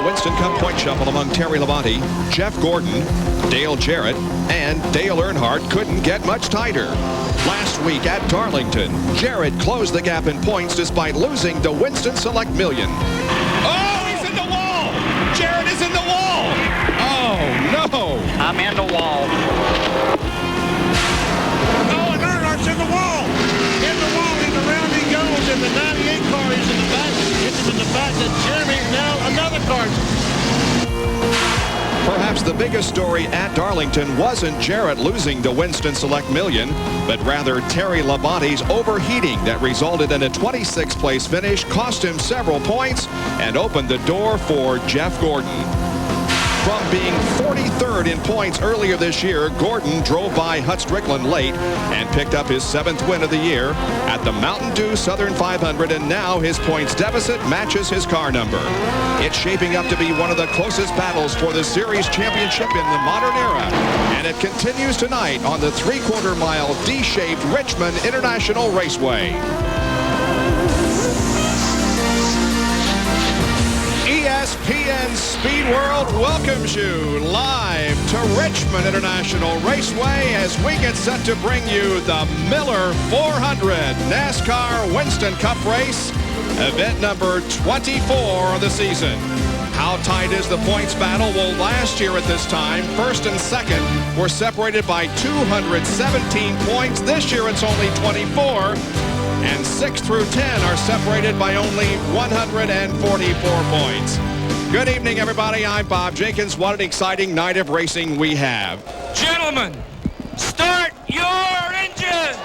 Winston Cup point shuffle among Terry Labonte, Jeff Gordon, Dale Jarrett, and Dale Earnhardt couldn't get much tighter. Last week at Darlington, Jarrett closed the gap in points despite losing the Winston Select Million. Oh, he's in the wall! Jarrett is in the wall! Oh, no! I'm in the wall. Oh, and Earnhardt's in the wall! In the wall, and around he goes, and the 98 car is in the back. Hits him in the back, and Jeremy, now another car. Perhaps the biggest story at Darlington wasn't Jarrett losing the Winston Select Million, but rather Terry Labonte's overheating that resulted in a 26th place finish, cost him several points, and opened the door for Jeff Gordon. From being 43rd in points earlier this year, Gordon drove by Hut Strickland late and picked up his 7th win of the year at the Mountain Dew Southern 500, and now his points deficit matches his car number. It's shaping up to be one of the closest battles for the series championship in the modern era, and it continues tonight on the 3/4 mile D-shaped Richmond International Raceway. ESPN Speed World welcomes you live to Richmond International Raceway as we get set to bring you the Miller 400 NASCAR Winston Cup race, event number 24 of the season. How tight is the points battle? Well, last year at this time, first and second were separated by 217 points. This year it's only 24. And 6 through 10 are separated by only 144 points. Good evening, everybody. I'm Bob Jenkins. What an exciting night of racing we have. Gentlemen, start your engine!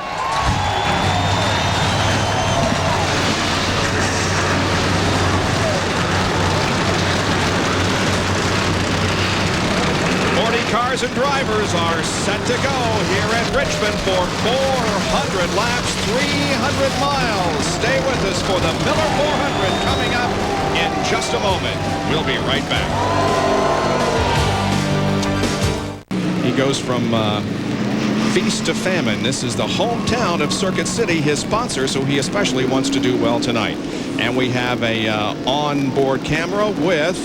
Cars and drivers are set to go here at Richmond for 400 laps, 300 miles. Stay with us for the Miller 400 coming up in just a moment. We'll be right back. He goes from feast to famine. This is the hometown of Circuit City, his sponsor, so he especially wants to do well tonight. And we have a onboard camera with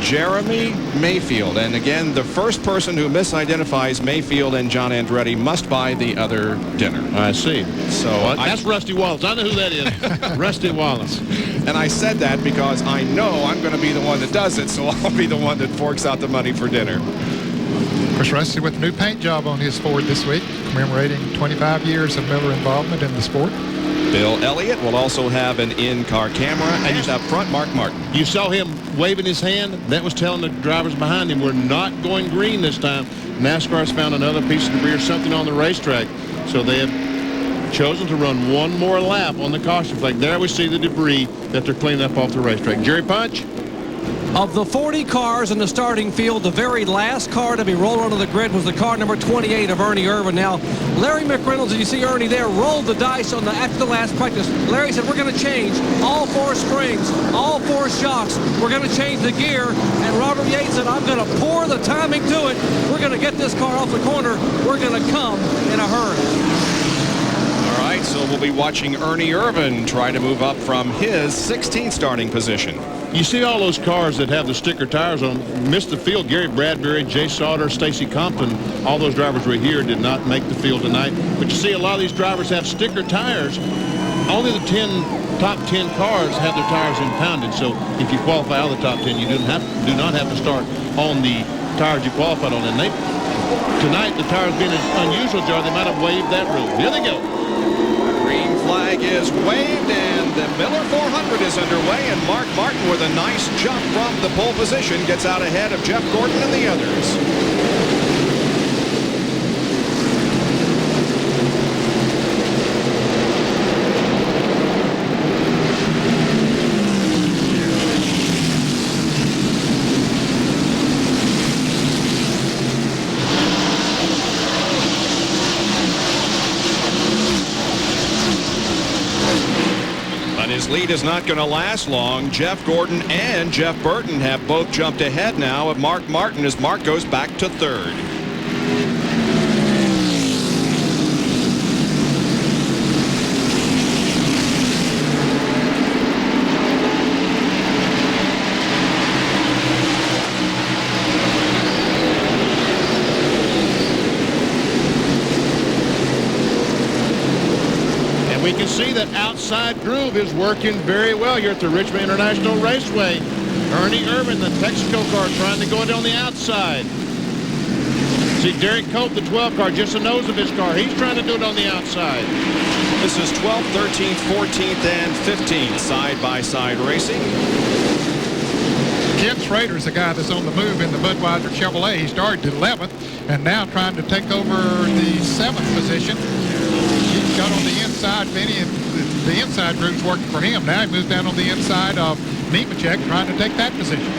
Jeremy Mayfield. And again, the first person who misidentifies Mayfield and John Andretti must buy the other dinner. I see. So that's Rusty Wallace. I know who that is. Rusty Wallace. And I said that because I know I'm going to be the one that does it, so I'll be the one that forks out the money for dinner. Of course, Rusty with a new paint job on his Ford this week, commemorating 25 years of Miller involvement in the sport. Bill Elliott will also have an in-car camera, and up front, Mark Martin. You saw him waving his hand. That was telling the drivers behind him, we're not going green this time. NASCAR's found another piece of debris or something on the racetrack, so they have chosen to run one more lap on the caution flag. There we see the debris that they're cleaning up off the racetrack. Jerry Punch? Of the 40 cars in the starting field, the very last car to be rolled onto the grid was the car number 28 of Ernie Irvan. Now, Larry McReynolds, as you see Ernie there, rolled the dice on after the last practice. Larry said, we're going to change all 4 springs, all 4 shocks. We're going to change the gear. And Robert Yates said, I'm going to pour the timing to it. We're going to get this car off the corner. We're going to come in a hurry. All right, so we'll be watching Ernie Irvan try to move up from his 16th starting position. You see all those cars that have the sticker tires on them, missed the field. Gary Bradbury, Jay Sauter, Stacy Compton, all those drivers were here, did not make the field tonight. But you see a lot of these drivers have sticker tires. Only the top 10 cars have their tires impounded. So if you qualify out of the top 10, you do not have to start on the tires you qualified on. And tonight, the tires being unusual, Jar, they might have waived that rule. Here they go. Green flag is waved, and the Miller 400 is underway, and Mark Martin, with a nice jump from the pole position, gets out ahead of Jeff Gordon and the others. His lead is not going to last long. Jeff Gordon and Jeff Burton have both jumped ahead now of Mark Martin as Mark goes back to 3rd. see that outside groove is working very well here at the Richmond International Raceway. Ernie Irvin, the Texaco car, trying to go down the outside. See Derek Cope, the 12 car, just the nose of his car. He's trying to do it on the outside. This is 12th, 13th, 14th, and 15th side-by-side racing. Ken Schrader's the guy that's on the move in the Budweiser Chevrolet. He started at 11th and now trying to take over the 7th position. He's got on the inside, Benny, and the inside groove's working for him. Now he moves down on the inside of Nemechek, trying to take that position.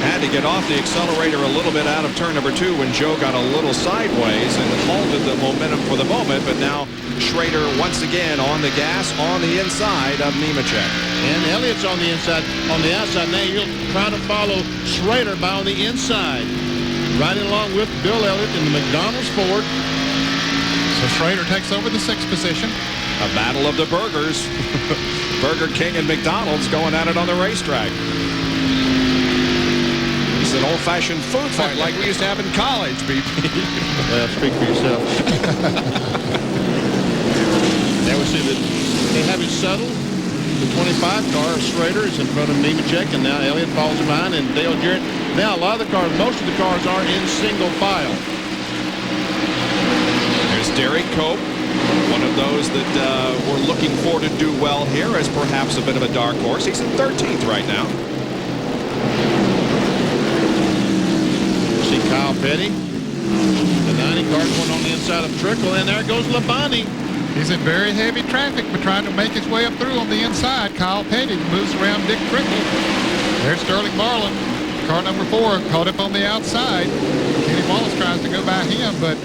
Had to get off the accelerator a little bit out of turn number 2 when Joe got a little sideways and halted the momentum for the moment, but now Schrader once again on the gas on the inside of Nemechek. And Elliott's on the inside, on the outside. Now you'll try to follow Schrader by on the inside. Riding along with Bill Elliott in the McDonald's Ford. So Schrader takes over the 6th position. A battle of the burgers. Burger King and McDonald's going at it on the racetrack. It's an old-fashioned food fight like we used to have in college, BP. Well, speak for yourself. There we see that they have it settled. The 25 car, Schrader, is in front of Nemechek, and now Elliott falls behind, and Dale Jarrett. Now, a lot of the cars, most of the cars are in single file. There's Derek Cope, one of those that we're looking for to do well here as perhaps a bit of a dark horse. He's in 13th right now. See Kyle Petty, the 90 car going on the inside of Trickle, and there goes Labonte. He's in very heavy traffic, but trying to make his way up through on the inside. Kyle Petty moves around Dick Trickle. There's Sterling Marlin, car number 4, caught up on the outside. Kenny Wallace tries to go by him, but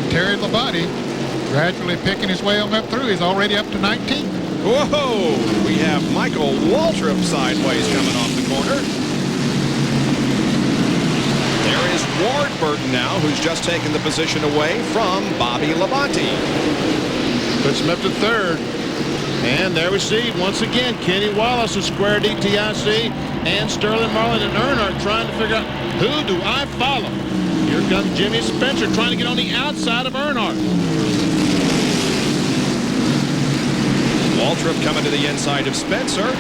Terry Labonte gradually picking his way on up through. He's already up to 19th. Whoa! We have Michael Waltrip sideways coming off the corner. There is Ward Burton now, who's just taken the position away from Bobby Labonte. Puts him up to 3rd. And there we see, once again, Kenny Wallace of Square DTIC and Sterling Marlin and Earnhardt trying to figure out, who do I follow? Here comes Jimmy Spencer trying to get on the outside of Earnhardt. Waltrip coming to the inside of Spencer.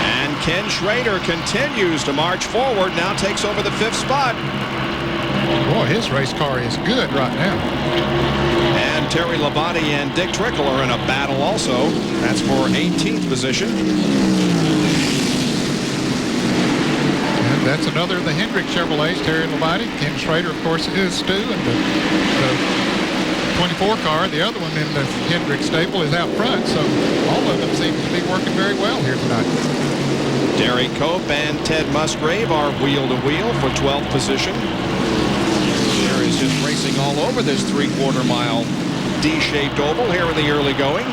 And Ken Schrader continues to march forward, now takes over the 5th spot. Boy, his race car is good right now. And Terry Labonte and Dick Trickle are in a battle also. That's for 18th position. And that's another of the Hendrick Chevrolets, Terry Labonte. Ken Schrader, of course, is too. And the 24 car, the other one in the Hendrick stable, is out front. So all of them seem to be working very well here tonight. Derek Cope and Ted Musgrave are wheel to wheel for 12th position. Is just racing all over this 3/4 mile D-shaped oval here in the early going.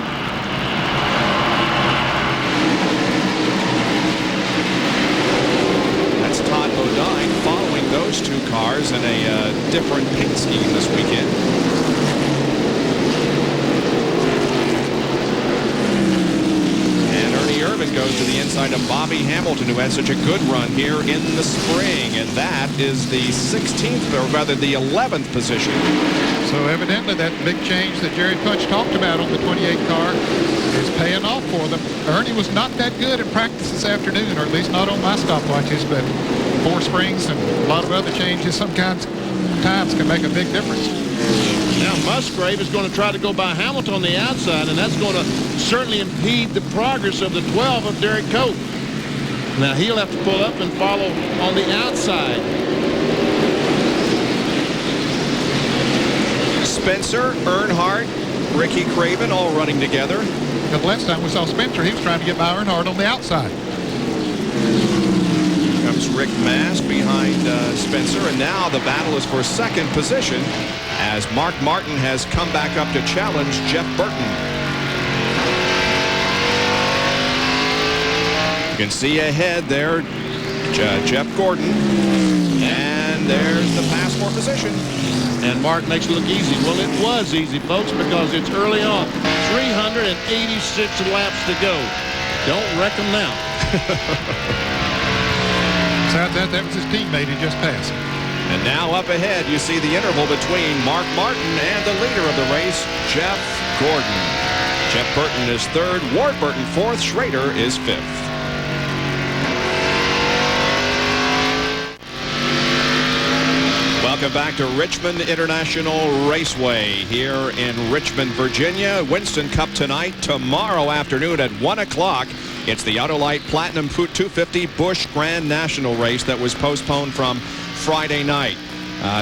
That's Todd Bodine following those 2 cars in a different paint scheme this weekend. And Ernie Irvin goes to the inside of Bobby Hamilton, who had such a good run here in the spring, and that is the 16th, or rather the 11th position. So evidently that big change that Jerry Punch talked about on the 28 car is paying off for them. Ernie was not that good in practice this afternoon, or at least not on my stopwatches, but 4 springs and a lot of other changes sometimes can make a big difference. Now Musgrave is going to try to go by Hamilton on the outside, and that's going to certainly impede the progress of the 12 of Derek Cope. Now he'll have to pull up and follow on the outside. Spencer, Earnhardt, Ricky Craven all running together. But the last time we saw Spencer, he was trying to get by Earnhardt on the outside. Comes Rick Mast behind Spencer, and now the battle is for 2nd position as Mark Martin has come back up to challenge Jeff Burton. You can see ahead there Jeff Gordon, and there's the pass for position. And Mark makes it look easy. Well, it was easy, folks, because it's early on. 386 laps to go. Don't wreck them now. Besides that was his teammate he just passed. And now up ahead, you see the interval between Mark Martin and the leader of the race, Jeff Gordon. Jeff Burton is third, Ward Burton fourth, Schrader is fifth. Welcome back to Richmond International Raceway here in Richmond, Virginia. Winston Cup tonight. Tomorrow afternoon at 1 o'clock, it's the Autolite Platinum 250 Busch Grand National race that was postponed from Friday night.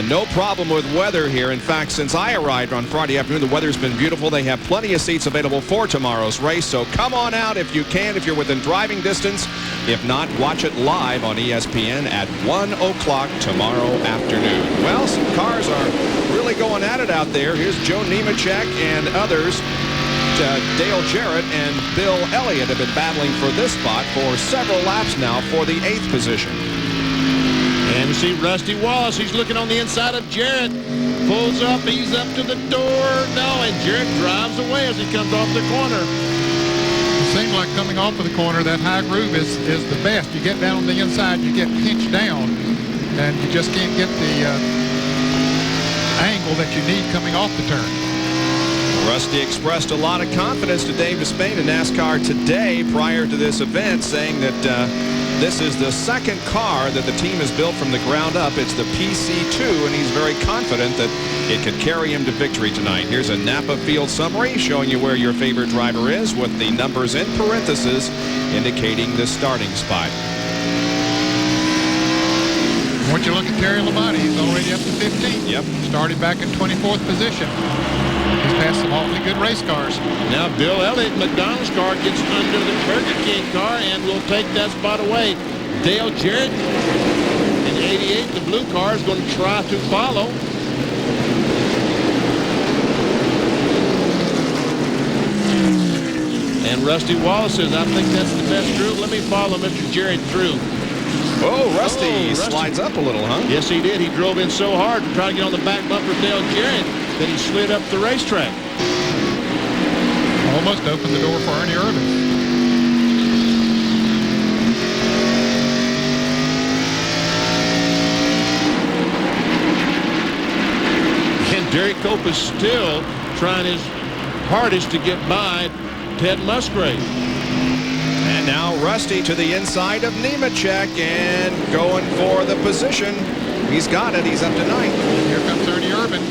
No problem with weather here. In fact, since I arrived on Friday afternoon, the weather's been beautiful. They have plenty of seats available for tomorrow's race, so come on out if you can, if you're within driving distance. If not, watch it live on ESPN at 1 o'clock tomorrow afternoon. Well, some cars are really going at it out there. Here's Joe Nemechek and others. Dale Jarrett and Bill Elliott have been battling for this spot for several laps now for the 8th position. And you see Rusty Wallace. He's looking on the inside of Jarrett. Pulls up. He's up to the door. No, and Jarrett drives away as he comes off the corner. It seems like coming off of the corner, that high groove is the best. You get down on the inside, you get pinched down, and you just can't get the angle that you need coming off the turn. Rusty expressed a lot of confidence to Dave Despain in NASCAR today prior to this event, saying that this is the second car that the team has built from the ground up. It's the PC2, and he's very confident that it could carry him to victory tonight. Here's a Napa field summary showing you where your favorite driver is with the numbers in parentheses indicating the starting spot. Once you look at Terry Labonte, he's already up to 15th. Yep. Started back in 24th position. He's passed some awfully good race cars. Now Bill Elliott, McDonald's car, gets under the Burger King car and will take that spot away. Dale Jarrett in 88, the blue car, is going to try to follow. And Rusty Wallace says, I think that's the best group. Let me follow Mr. Jarrett through. Oh, Rusty slides up a little, huh? Yes, he did. He drove in so hard to try to get on the back bumper of Dale Jarrett that he slid up the racetrack. Almost opened the door for Ernie Irvin. And Derek Cope is still trying his hardest to get by Ted Musgrave. And now Rusty to the inside of Nemechek and going for the position. He's got it. He's up to 9th. Here comes Ernie Irvin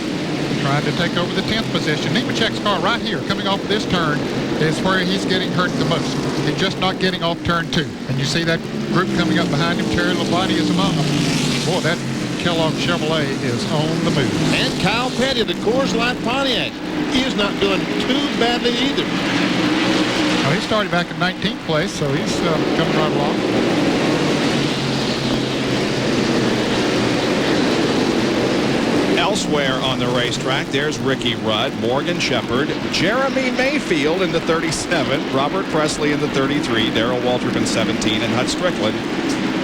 trying to take over the 10th position. Nemechek's car right here coming off this turn is where he's getting hurt the most. He's just not getting off turn 2. And you see that group coming up behind him. Terry Labonte is among them. Boy, that Kellogg Chevrolet is on the move. And Kyle Petty, the Coors Light Pontiac, he is not doing too badly either. Well, he started back in 19th place, so he's coming right along. Elsewhere on the racetrack, there's Ricky Rudd, Morgan Shepherd, Jeremy Mayfield in the 37, Robert Presley in the 33, Darrell Waltrip in 17, and Hut Strickland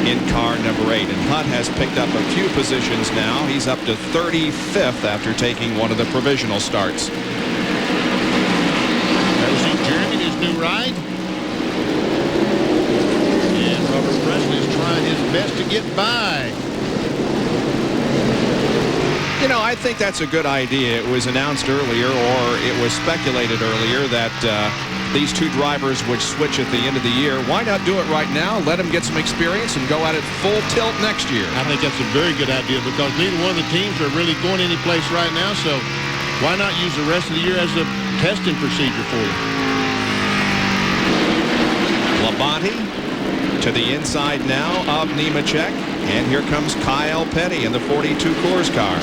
in car number 8. And Hut has picked up a few positions now. He's up to 35th after taking one of the provisional starts. Jeremy, his new ride. And Robert Presley is trying his best to get by. You know, I think that's a good idea. It was announced earlier, or it was speculated earlier, that these two drivers would switch at the end of the year. Why not do it right now? Let them get some experience and go at it full tilt next year. I think that's a very good idea because neither one of the teams are really going any place right now, so why not use the rest of the year as a testing procedure for you? Labonte to the inside now of Nemechek, and here comes Kyle Petty in the 42 Coors car.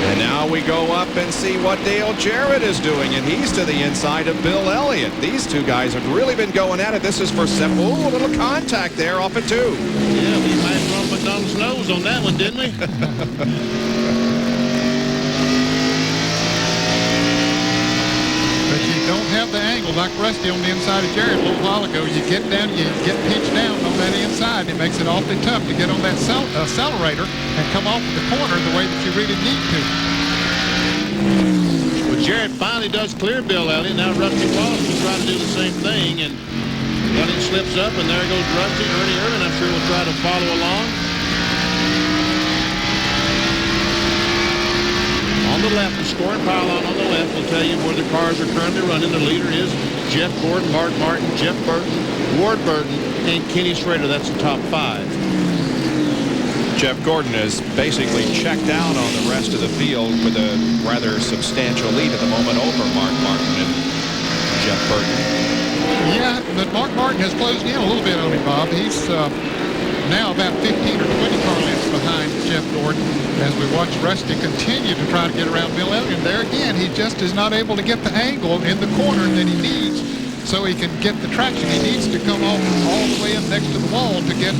And now we go up and see what Dale Jarrett is doing, and he's to the inside of Bill Elliott. These two guys have really been going at it. This is for a little contact there off at 2. Yeah, we might have run McDonald's nose on that one, didn't we? Don't have the angle like Rusty on the inside of Jarrett a little while ago. You get down, you get pinched down on that inside, and it makes it awfully tough to get on that accelerator and come off of the corner the way that you really need to. Well, Jarrett finally does clear Bill Elliott. Now Rusty Wallace will try to do the same thing, and But it slips up, and there goes Rusty. Ernie Irvin, I'm sure, will try to follow along. On the left, the scoring pylon on the left will tell you where the cars are currently running. The leader is Jeff Gordon, Mark Martin, Jeff Burton, Ward Burton, and Kenny Schrader. That's the top 5. Jeff Gordon is basically checked out on the rest of the field with a rather substantial lead at the moment over Mark Martin and Jeff Burton. Yeah, but Mark Martin has closed in a little bit on him, Bob. He's now about 15 or 20 car lengths behind Jeff Gordon as we watch Rusty continue to try to get around Bill Elliott. There again, he just is not able to get the angle in the corner that he needs so he can get the traction. He needs to come off all the way up next to the wall to get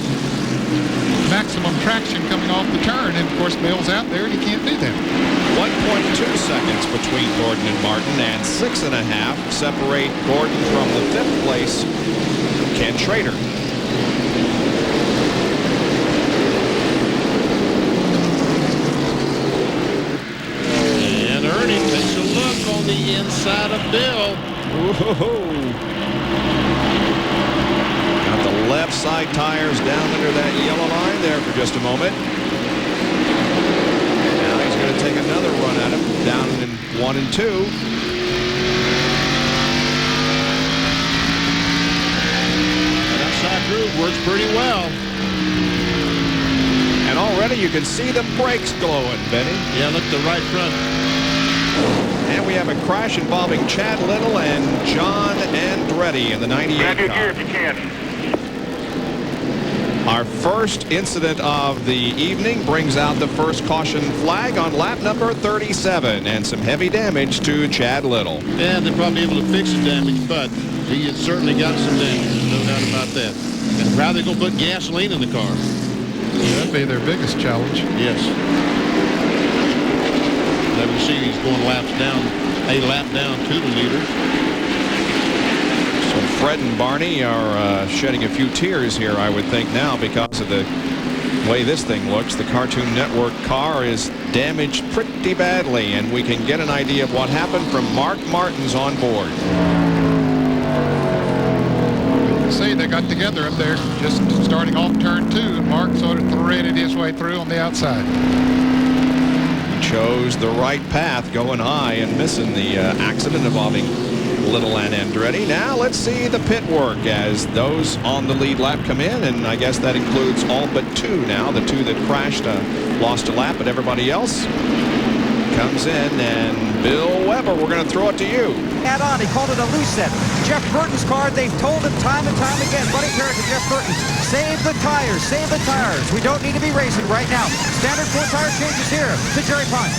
maximum traction coming off the turn. And, of course, Bill's out there, and he can't do that. 1.2 seconds between Gordon and Martin, and 6.5 separate Gordon from the 5th place Ken Schrader. And Ernie takes a look on the inside of Bill. Whoa. Got the left side tires down under that yellow line there for just a moment. Now he's going to take another run at him down in 1 and 2. That outside groove works pretty well. And already you can see the brakes glowing, Benny. Yeah, look at the right front. And we have a crash involving Chad Little and John Andretti in the 98 Grab your car. gear if you can. Our first incident of the evening brings out the first caution flag on lap number 37, and some heavy damage to Chad Little. Yeah, they're probably able to fix the damage, but he has certainly got some damage, no doubt about that. And how they're going to put gasoline in the car. That'd be their biggest challenge. Yes. Let me see, he's going laps down, a lap down to the leader. So Fred and Barney are shedding a few tears here, I would think, now because of the way this thing looks. The Cartoon Network car is damaged pretty badly, and we can get an idea of what happened from Mark Martin's on board. You can see they got together up there just starting off turn 2, and Mark sort of threaded his way through on the outside. He chose the right path, going high and missing the accident involving Little and Andretti. Now let's see the pit work as those on the lead lap come in, and I guess that includes all but 2 now. The 2 that crashed lost a lap, but everybody else comes in. And Bill Weber, we're going to throw it to you. Add on, he called it a loose set. Jeff Burton's car, they've told him time and time again. Buddy Parrott to Jeff Burton, save the tires, save the tires. We don't need to be racing right now. Standard 4 tire changes here to Jerry Pine.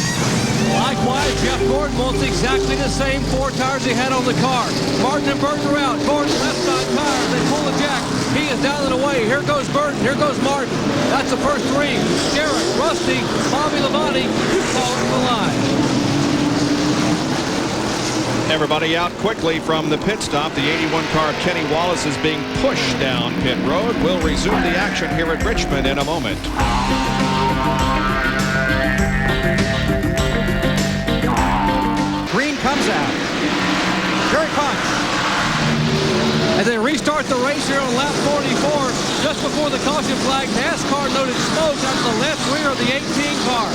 Likewise, Jeff Gordon wants exactly the same 4 tires he had on the car. Martin and Burton are out. Gordon left side tires. They pull the jack. He is down and away. Here goes Burton. Here goes Martin. That's the first 3. Garrett, Rusty, Bobby Labonte, fall to the line. Everybody out quickly from the pit stop. The 81 car of Kenny Wallace is being pushed down pit road. We'll resume the action here at Richmond in a moment. Green comes out. Jerry Pine. As they restart the race here on lap 44, just before the caution flag, NASCAR noted smoke out of the left rear of the 18 car.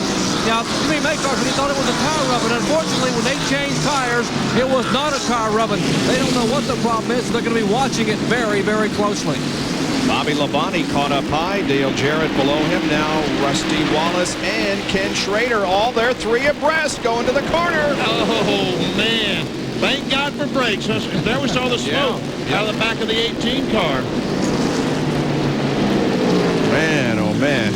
Now, Jimmy Maycroft, he thought it was a tire rubbing. Unfortunately, when they changed tires, it was not a tire rubbing. They don't know what the problem is, so they're going to be watching it very, very closely. Bobby Labonte caught up high. Dale Jarrett below him. Now Rusty Wallace and Ken Schrader, all their 3 abreast going to the corner. Oh, man. Thank God for brakes. There we saw the smoke out of the back of the 18 car. Man, oh, man.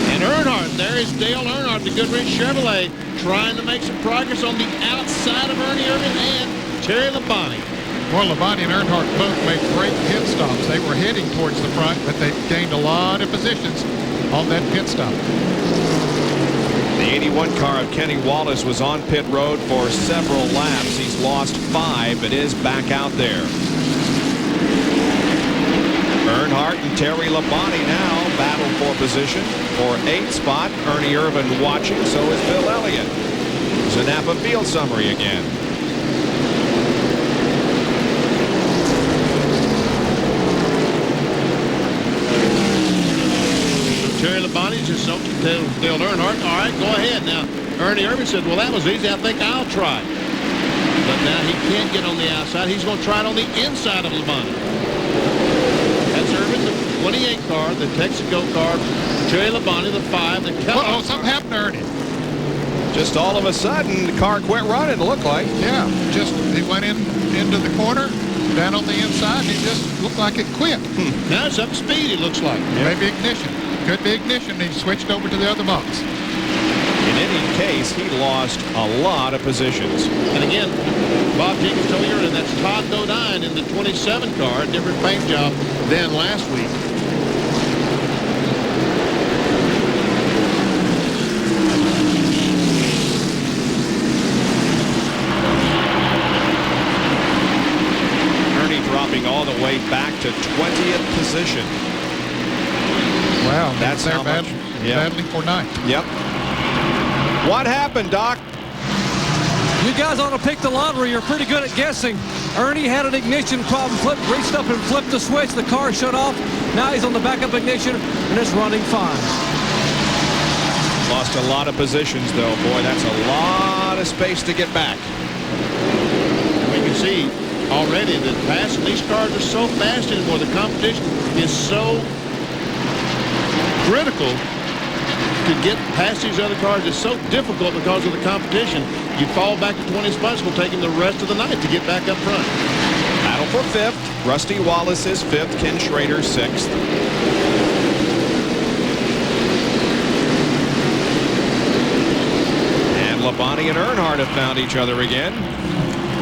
And Earnhardt, there is Dale Earnhardt, the Goodrich Chevrolet, trying to make some progress on the outside of Ernie Irvin and Terry Labonte. Well, Labonte and Earnhardt both made great pit stops. They were heading towards the front, but they gained a lot of positions on that pit stop. The 81 car of Kenny Wallace was on pit road for several laps. He's lost 5, but is back out there. Earnhardt and Terry Labonte now battle for position for 8th spot. Ernie Irvin watching, so is Bill Elliott. It's a Napa field summary again. Terry Labonte just so Dale Earnhardt, all right, go ahead. Now, Ernie Irvin said, well, that was easy. I think I'll try. But now he can't get on the outside. He's going to try it on the inside of Labonte. That's Irvin, the 28 car, the Texaco car. Terry Labonte, the 5, the Kellogg. Uh-oh, something happened to Ernie. Just all of a sudden, the car quit running, it looked like. Yeah, just it went into the corner, down on the inside, and it just looked like it quit. Now it's up speed, it looks like. Maybe ignition. Could be ignition. He switched over to the other box. In any case, he lost a lot of positions. And again, Bob Jenkins told you earlier, that's Todd Bodine in the 27 car, a different paint job than last week. Dropping all the way back to 20th position. Wow, that's how much. Battling for ninth. Yep. What happened, Doc? You guys ought to pick the lottery. You're pretty good at guessing. Ernie had an ignition problem, reached up and flipped the switch. The car shut off. Now he's on the backup ignition, and it's running fine. Lost a lot of positions, though. Boy, that's a lot of space to get back. And we can see already that passing these cars are so fast anymore. The competition is so critical to get past these other cars. It's so difficult because of the competition. You fall back to 20 spots, will take him the rest of the night to get back up front. Battle for 5th. Rusty Wallace is 5th. Ken Schrader 6th. And Labonte and Earnhardt have found each other again.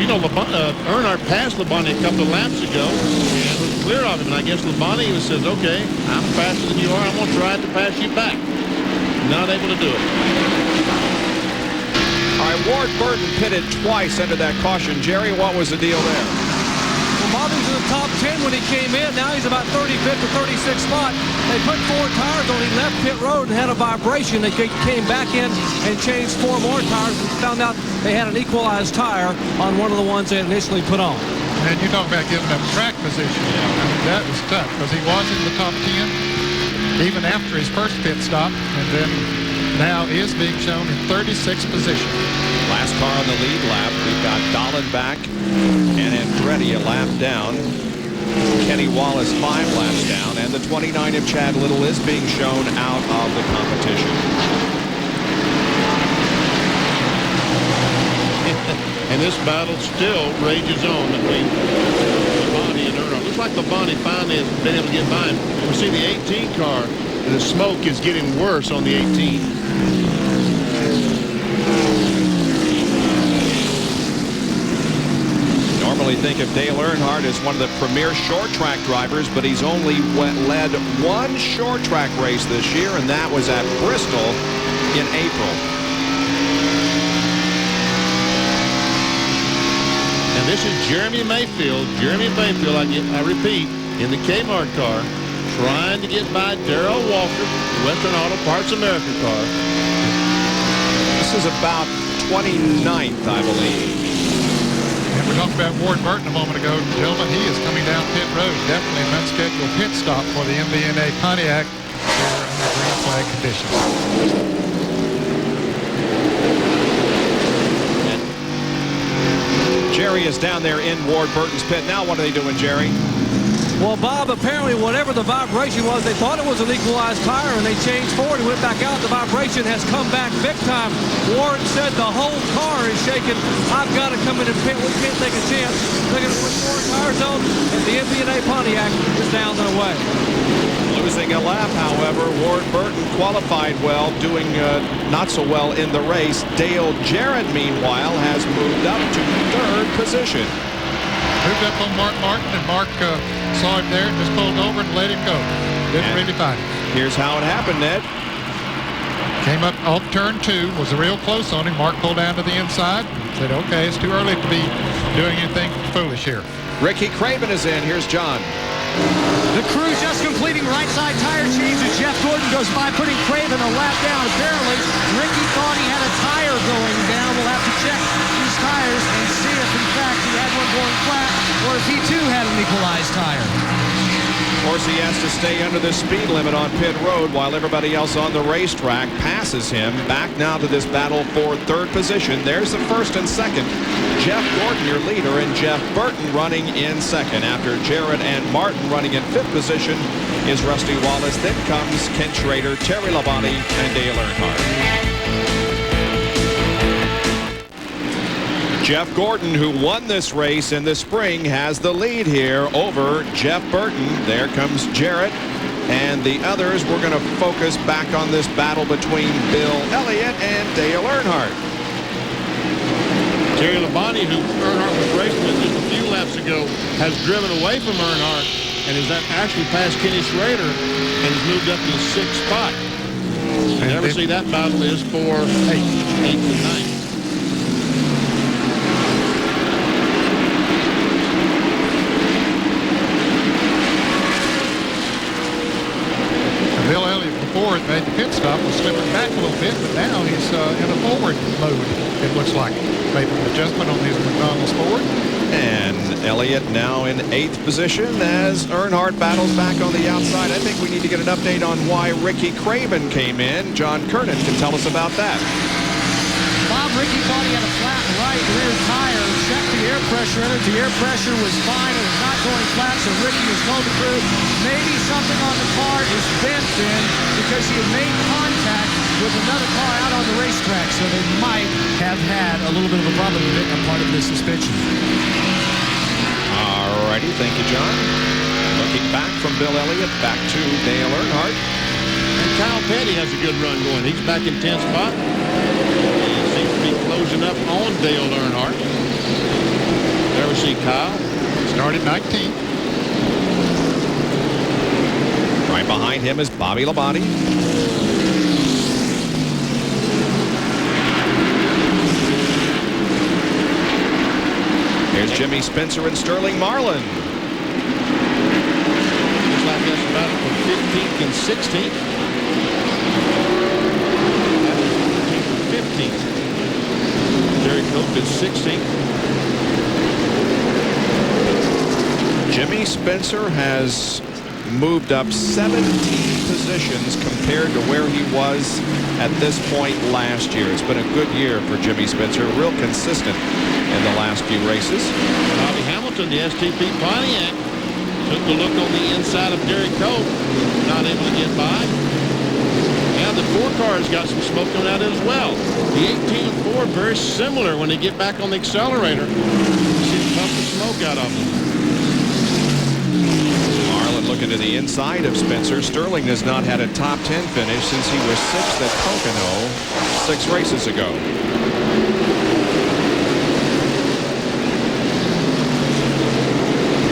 You know, Earnhardt passed Labonte a couple of laps ago and was clear of him. And I guess Labonte says, okay, I'm faster than you are. I'm going to try to pass you back. Not able to do it. All right, Ward Burton pitted twice under that caution. Jerry, what was the deal there? Well, Bobby was in the top 10 when he came in. Now he's about 35th or 36th spot. They put 4 tires on. He left pit road and had a vibration. They came back in and changed 4 more tires and found out they had an equalized tire on one of the ones they initially put on. And you talk about giving up track position. I mean, that was tough because he was in the top 10 even after his first pit stop, and then now is being shown in 36th position. Last car on the lead lap. We've got Dahlin back and Andretti a lap down. Kenny Wallace 5 laps down, and the 29 of Chad Little is being shown out of the competition. And this battle still rages on between Labonte and Earnhardt. Looks like Labonte finally has been able to get by him. We see the 18 car, and the smoke is getting worse on the 18. Normally think of Dale Earnhardt as one of the premier short track drivers, but he's only led 1 short track race this year, and that was at Bristol in April. And this is Jeremy Mayfield. Jeremy Mayfield, I repeat, in the Kmart car, trying to get by Darrell Walker, the Western Auto Parts America car. This is about 29th, I believe. And we talked about Ward Burton a moment ago. Gentlemen, he is coming down pit road. Definitely an unscheduled pit stop for the MBNA Pontiac here under green flag conditions. Jerry is down there in Ward Burton's pit. Now what are they doing, Jerry? Well, Bob, apparently whatever the vibration was, they thought it was an equalized tire, and they changed forward and went back out. The vibration has come back big time. Ward said the whole car is shaking. I've got to come in and pit. We can't take a chance. They're going to put 4 tires on, and the MBNA Pontiac is down and away. Losing a lap, however, Ward Burton qualified well, doing not so well in the race. Dale Jarrett, meanwhile, has moved up to 3rd position. Moved up on Mark Martin, and Mark saw him there, just pulled over and let him go. Didn't really fight him. Here's how it happened, Ned. Came up off turn 2, was real close on him. Mark pulled down to the inside. Said, okay, it's too early to be doing anything foolish here. Ricky Craven is in. Here's John. The crew just completing right side tire change as Jeff Gordon goes by, putting Craven a lap down. Apparently, Ricky thought he had a tire going down. We'll have to check these tires and see if, in fact, he had one going flat or if he, too, had an equalized tire. course, he has to stay under the speed limit on pit road while everybody else on the racetrack passes him. Back now to this battle for third position. There's the first and second. Jeff Gordon, your leader, and Jeff Burton running in second. After Jarrett and Martin running in fifth position is Rusty Wallace. Then comes Ken Schrader, Terry Labonte, and Dale Earnhardt. Jeff Gordon, who won this race in the spring, has the lead here over Jeff Burton. There comes Jarrett and the others. We're going to focus back on this battle between Bill Elliott and Dale Earnhardt. Terry Labonte, who Earnhardt was racing with just a few laps ago, has driven away from Earnhardt and has actually passed Kenny Schrader and has moved up to the 6th spot. You never see that battle is for 8 to 9. Bill Elliott, before it made the pit stop, was slipping back a little bit, but now he's in a forward mode, it looks like. Made an adjustment on his McDonald's Ford. And Elliott now in 8th position as Earnhardt battles back on the outside. I think we need to get an update on why Ricky Craven came in. John Kernan can tell us about that. Bob, Ricky thought he had a flat right rear tire. Checked the air pressure in it. The air pressure was fine. It was not going flat, so Ricky has told the crew maybe something on the car is bent in because he had made contact with another car out on the racetrack, so they might have had a little bit of a problem with it, a part of the suspension. All righty, thank you, John. Looking back from Bill Elliott, back to Dale Earnhardt. And Kyle Petty has a good run going. He's back in 10th spot. He seems to be closing up on Dale Earnhardt. There we see Kyle. Started 19th. Right behind him is Bobby Labonte. Here's Jimmy Spencer and Sterling Marlin. Looks like that's about from 15th and 16th. That's 14th and 15th. Jerry Cope is 16th. Jimmy Spencer has moved up 17 positions compared to where he was at this point last year. It's been a good year for Jimmy Spencer, real consistent in the last few races. Bobby Hamilton, the STP Pontiac, took a look on the inside of Derek Cope, not able to get by. Yeah, the 4 cars got some smoke coming out as well. The 18 and 4 very similar when they get back on the accelerator. You see the puff of smoke out of them. Looking to the inside of Spencer. Sterling has not had a top 10 finish since he was 6th at Pocono 6 races ago.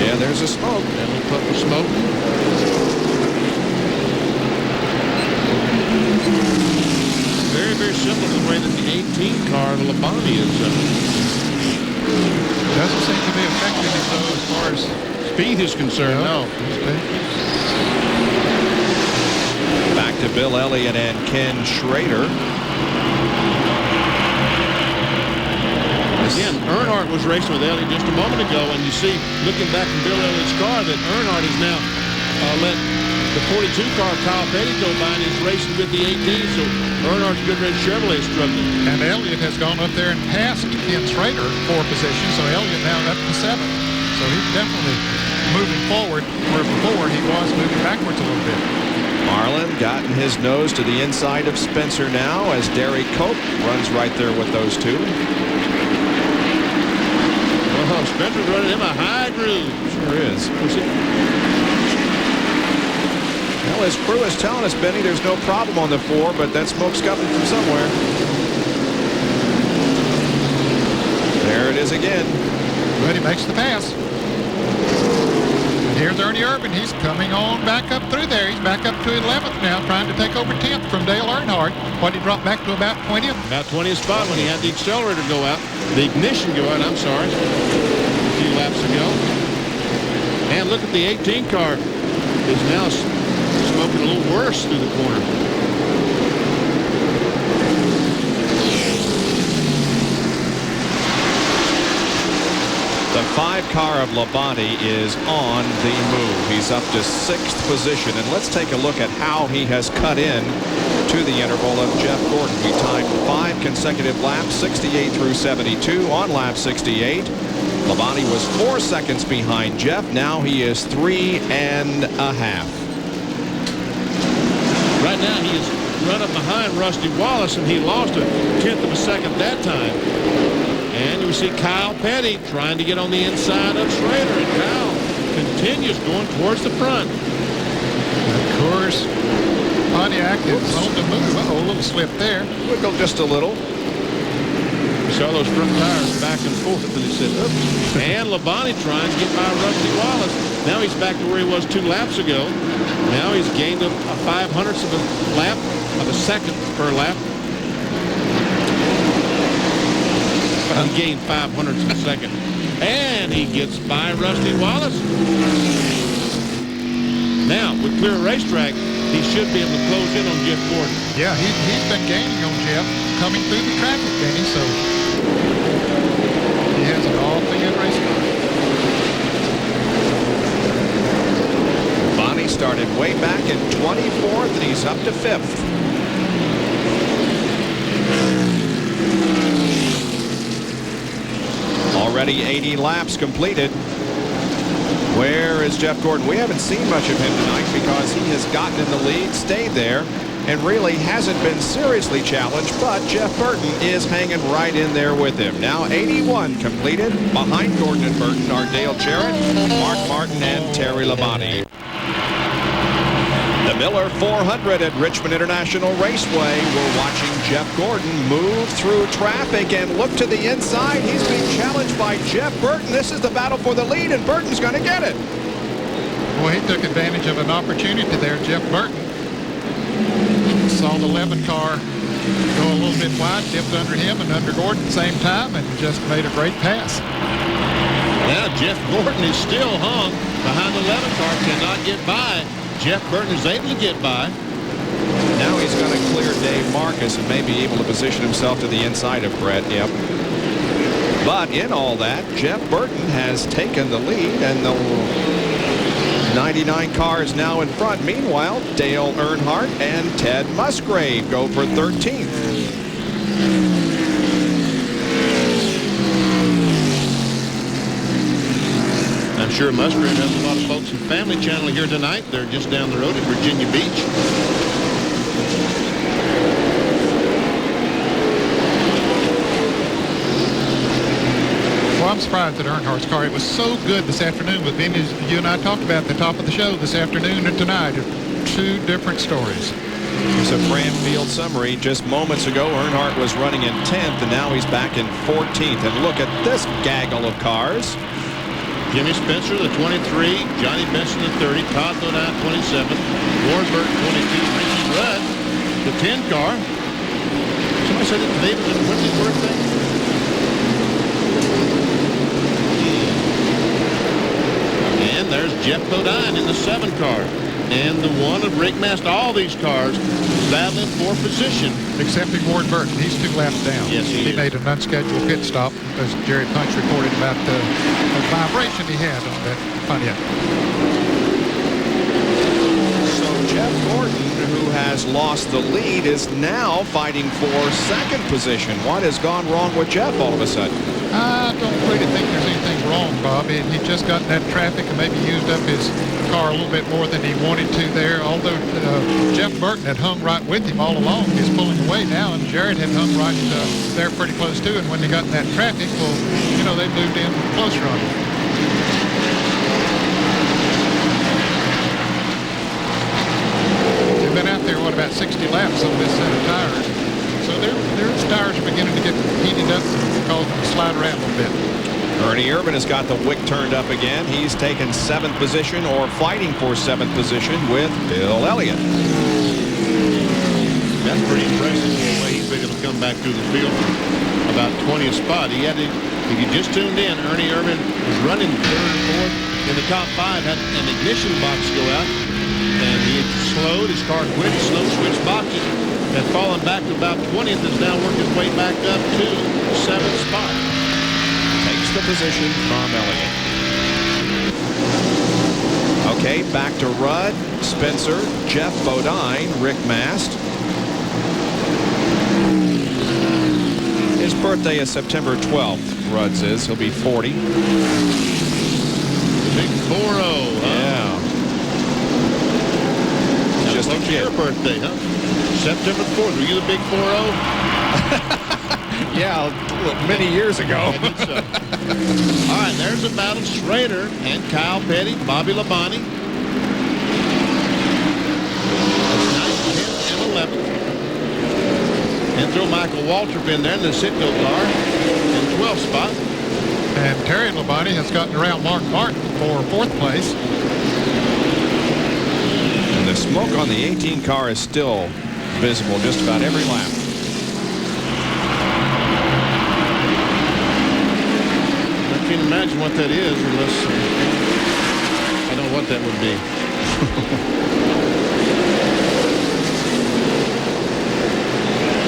Yeah, there's a smoke. And a puff of smoke. Very, very simple the way that the 18 car, the Labonte, is. Doesn't seem to be affecting him though as far as speed is concerned, no. Back to Bill Elliott and Ken Schrader. Again, Earnhardt was racing with Elliott just a moment ago, and you see, looking back from Bill Elliott's car, that Earnhardt has now let the 42 car Kyle Petty go by and is racing with the 18, so Earnhardt's Goodrich Chevrolet is struggling. And Elliott has gone up there and passed Ken Schrader 4 positions, so Elliott now up to 7. So he's definitely moving forward, where before he was moving backwards a little bit. Marlin gotten his nose to the inside of Spencer now as Derry Cope runs right there with those two. Oh, Spencer's running him a high groove. Sure is. Well, his crew is telling us, Benny, there's no problem on the 4, but that smoke's coming from somewhere. There it is again. But he makes the pass. And here's Ernie Irvin. He's coming on back up through there. He's back up to 11th now, trying to take over 10th from Dale Earnhardt. What, he dropped back to about 20th? About 20th spot when he had the accelerator go out. The ignition go out, I'm sorry. A few laps ago. And look at the 18 car is now smoking a little worse through the corner. The 5 car of Labonte is on the move. He's up to 6th position, and let's take a look at how he has cut in to the interval of Jeff Gordon. We timed 5 consecutive laps, 68 through 72. On lap 68, Labonte was 4 seconds behind Jeff. Now he is 3.5. Right now he is running behind Rusty Wallace, and he lost a 1/10 of a second that time. And we see Kyle Petty trying to get on the inside of Schrader, and Kyle continues going towards the front. Of course, Pontiac is on the move. Uh-oh, a little slip there. Wiggled just a little. We saw those front tires back and forth, and he said, oops. And Labonte trying to get by Rusty Wallace. Now he's back to where he was 2 laps ago. Now he's gained a 5/100th of a lap, of a second per lap. He gained 5/100ths of a second. And he gets by Rusty Wallace. Now, with clear racetrack, he should be able to close in on Jeff Gordon. Yeah, he's been gaining on Jeff coming through the traffic, Danny, so he has an awfully good race car. Bonnie started way back in 24th, and he's up to 5th. Already 80 laps completed. Where is Jeff Gordon? We haven't seen much of him tonight because he has gotten in the lead, stayed there, and really hasn't been seriously challenged, but Jeff Burton is hanging right in there with him. Now 81 completed. Behind Gordon and Burton are Dale Jarrett, Mark Martin, and Terry Labonte. The Miller 400 at Richmond International Raceway. We're watching Jeff Gordon move through traffic and look to the inside. He's being challenged by Jeff Burton. This is the battle for the lead, and Burton's going to get it. Boy, he took advantage of an opportunity there, Jeff Burton. Saw the 11 car go a little bit wide, dipped under him and under Gordon at the same time, and just made a great pass. Now Jeff Gordon is still hung behind the 11 car, cannot get by. Jeff Burton is able to get by. Now he's going to clear Dave Marcus and may be able to position himself to the inside of Brett. Yep. But in all that, Jeff Burton has taken the lead, and the 99 car is now in front. Meanwhile, Dale Earnhardt and Ted Musgrave go for 13th. I'm sure Musgrave has a lot of folks in Family Channel here tonight. They're just down the road at Virginia Beach. Well, I'm surprised at Earnhardt's car. It was so good this afternoon with him. As you and I talked about at the top of the show this afternoon and tonight. 2 different stories. Here's a Fran-Field summary. Just moments ago, Earnhardt was running in 10th, and now he's back in 14th. And look at this gaggle of cars. Jimmy Spencer, the 23, Johnny Benson, the 30, Todd Lodine, 27, Warren Burton, 22, Ricky Rudd, the 10 car. Somebody said that David was Whitley's birthday. And there's Jeff Lodine in the 7 car. And the 1 of Rick Mast. All these cars battling for position. Excepting Warren Burton. He's 2 laps down. Yes, he is. made an unscheduled pit stop, as Jerry Punch reported about the vibration he had on that Pontiac. So Jeff Gordon, who has lost the lead, is now fighting for 2nd position. What has gone wrong with Jeff all of a sudden? I don't really think there's anything wrong, Bob. He just got in that traffic and maybe used up his car a little bit more than he wanted to there. Although Jeff Burton had hung right with him all along. He's pulling away now, and Jared had hung right there pretty close too. And when they got in that traffic, well, you know, they moved in closer on him. They've been out there, what, about 60 laps on this set of tires. So their tires are beginning to get heated up and cause them to slide around a little bit. Ernie Irvin has got the wick turned up again. He's taken 7th position, or fighting for 7th position, with Bill Elliott. That's pretty impressive the way he's been able to come back through the field from about 20th spot. He had to, if you just tuned in, Ernie Irvin was running 3rd or 4th in the top 5, had an ignition box go out, and he had slowed, his car quit, slow switch boxes, had fallen back to about 20th, has now worked his way back up to 7th spot. Takes the position from Elliott. Okay, back to Rudd, Spencer, Jeff Bodine, Rick Mast. His birthday is September 12th, Rudd's is. He'll be 40. The big 4-0, huh? Yeah. Just a kid. Your birthday, huh? September 4th. Were you the big 4-0? Yeah, many years ago. I think so. All right, there's a battle. Schrader and Kyle Petty, Bobby Labonte. That's 9, 10, and 11. And throw Michael Waltrip in there in the Citgo car in 12th spot. And Terry Labonte has gotten around Mark Martin for 4th place. And the smoke on the 18 car is still visible just about every lap. I can't imagine what that is unless I don't know what that would be.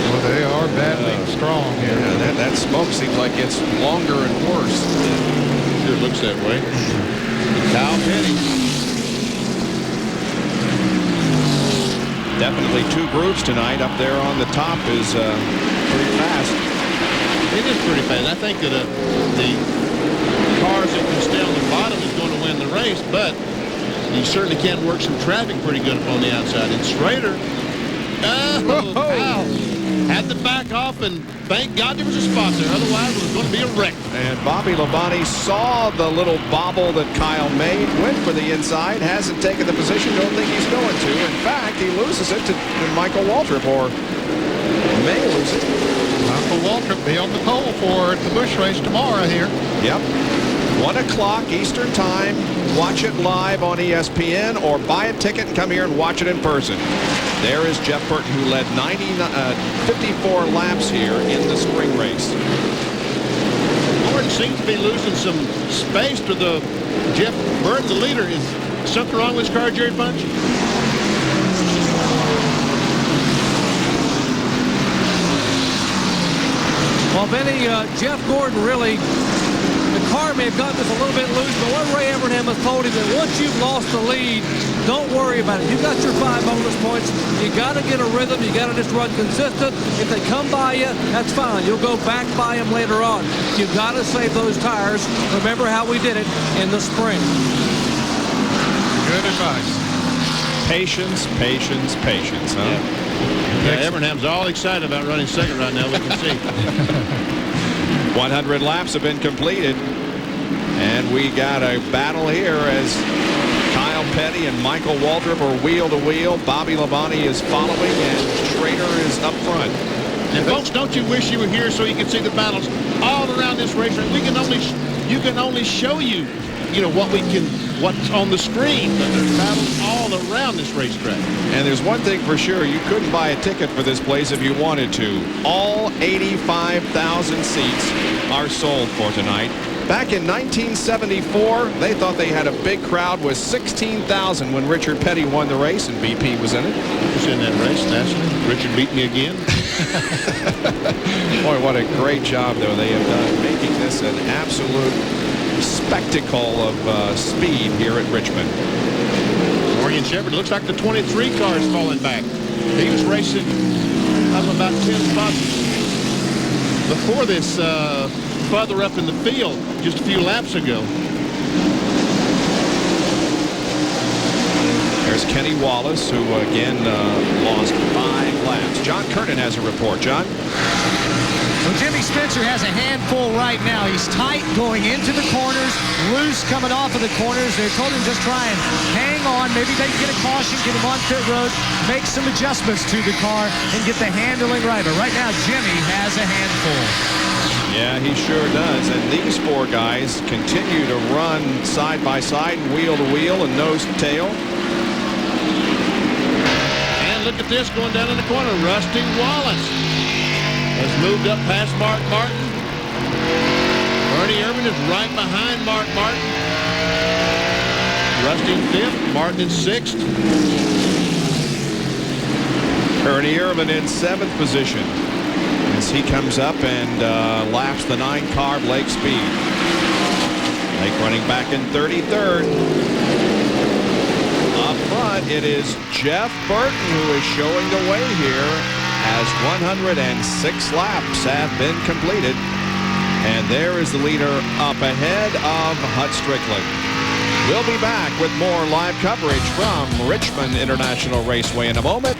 Well, they are battling strong here. Yeah, that smoke seems like it's longer and worse. Sure looks that way. Kyle Petty. Definitely two groups tonight. Up there on the top is pretty fast. It is pretty fast. I think that the cars that can stay on the bottom is going to win the race, but you certainly can work some traffic pretty good up on the outside. And Schrader, wow, had to back off, and thank God there was a spot there. Otherwise, it was going to be a wreck. And Bobby Labonte saw the little bobble that Kyle made, went for the inside, hasn't taken the position, don't think he's going to. In fact, he loses it to Michael Waltrip, or may lose it. Michael Waltrip be on the pole for the Busch race tomorrow here. Yep. 1 o'clock Eastern time. Watch it live on ESPN or buy a ticket and come here and watch it in person. There is Jeff Burton, who led 54 laps here in the spring race. Gordon seems to be losing some space to the Jeff Burton, the leader. Is something wrong with his car, Jerry Bunch? Well, Benny, Jeff Gordon really, the car may have gotten just a little bit loose, but what Ray Evernham has told him that once you've lost the lead, don't worry about it. You got your 5 bonus points. You got to get a rhythm. You got to just run consistent. If they come by you, that's fine. You'll go back by them later on. You got to save those tires. Remember how we did it in the spring. Good advice. Patience, patience, patience, huh? Yeah, Evernham's all excited about running second right now, we can see. 100 laps have been completed, and we got a battle here as Kyle Petty and Michael Waltrip are wheel to wheel. Bobby Labonte is following, and Schrader is up front. And folks, don't you wish you were here so you could see the battles all around this racetrack? You can only show you know, what's on the screen, but there's battles all around this racetrack. And there's one thing for sure, you couldn't buy a ticket for this place if you wanted to. All 85,000 seats are sold for tonight. Back in 1974, they thought they had a big crowd with 16,000 when Richard Petty won the race, and BP was in it. He was in that race, naturally. Richard beat me again. Boy, what a great job, though, they have done making this an absolute spectacle of speed here at Richmond. Morgan Shepherd, looks like the 23 car is falling back. He was racing up about 10 spots before this, further up in the field just a few laps ago. There's Kenny Wallace, who again lost 5 laps. John Kernan has a report. John? Well, Jimmy Spencer has a handful right now. He's tight going into the corners, loose coming off of the corners. They told him just try and hang on. Maybe they can get a caution, get him on pit road, make some adjustments to the car, and get the handling right. But right now, Jimmy has a handful. Yeah, he sure does. And these 4 guys continue to run side by side, wheel to wheel, and nose to tail. And look at this going down in the corner. Rusty Wallace has moved up past Mark Martin. Bernie Irvin is right behind Mark Martin. Rusty in 5th, Martin in 6th. Ernie Irvin in 7th position as he comes up and laps the 9 car Blake Speed. Blake running back in 33rd. Up front, it is Jeff Burton who is showing the way here as 106 laps have been completed. And there is the leader up ahead of Hut Strickland. We'll be back with more live coverage from Richmond International Raceway in a moment.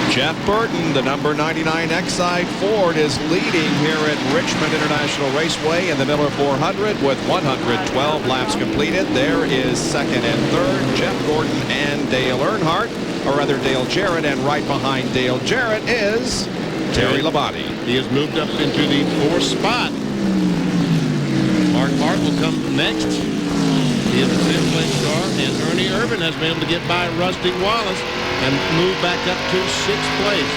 Jeff Burton, the number 99 Exide Ford, is leading here at Richmond International Raceway in the Miller 400 with 112 laps completed. There is second and third, Jeff Gordon and Dale Earnhardt, or rather Dale Jarrett, and right behind Dale Jarrett is Terry Labonte. He has moved up into the 4th spot. Mark Hart will come next. He is the 5th place car, and Ernie Irvin has been able to get by Rusty Wallace and move back up to 6th place.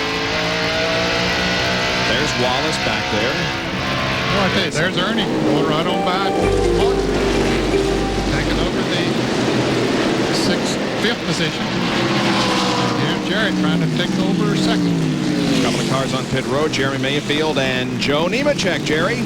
There's Wallace back there. Oh, I tell you, there's Ernie going right on by Mark, taking over the 5th position. Here's Jarrett trying to take over 2nd. A couple of cars on pit road, Jeremy Mayfield and Joe Nemechek. Jerry.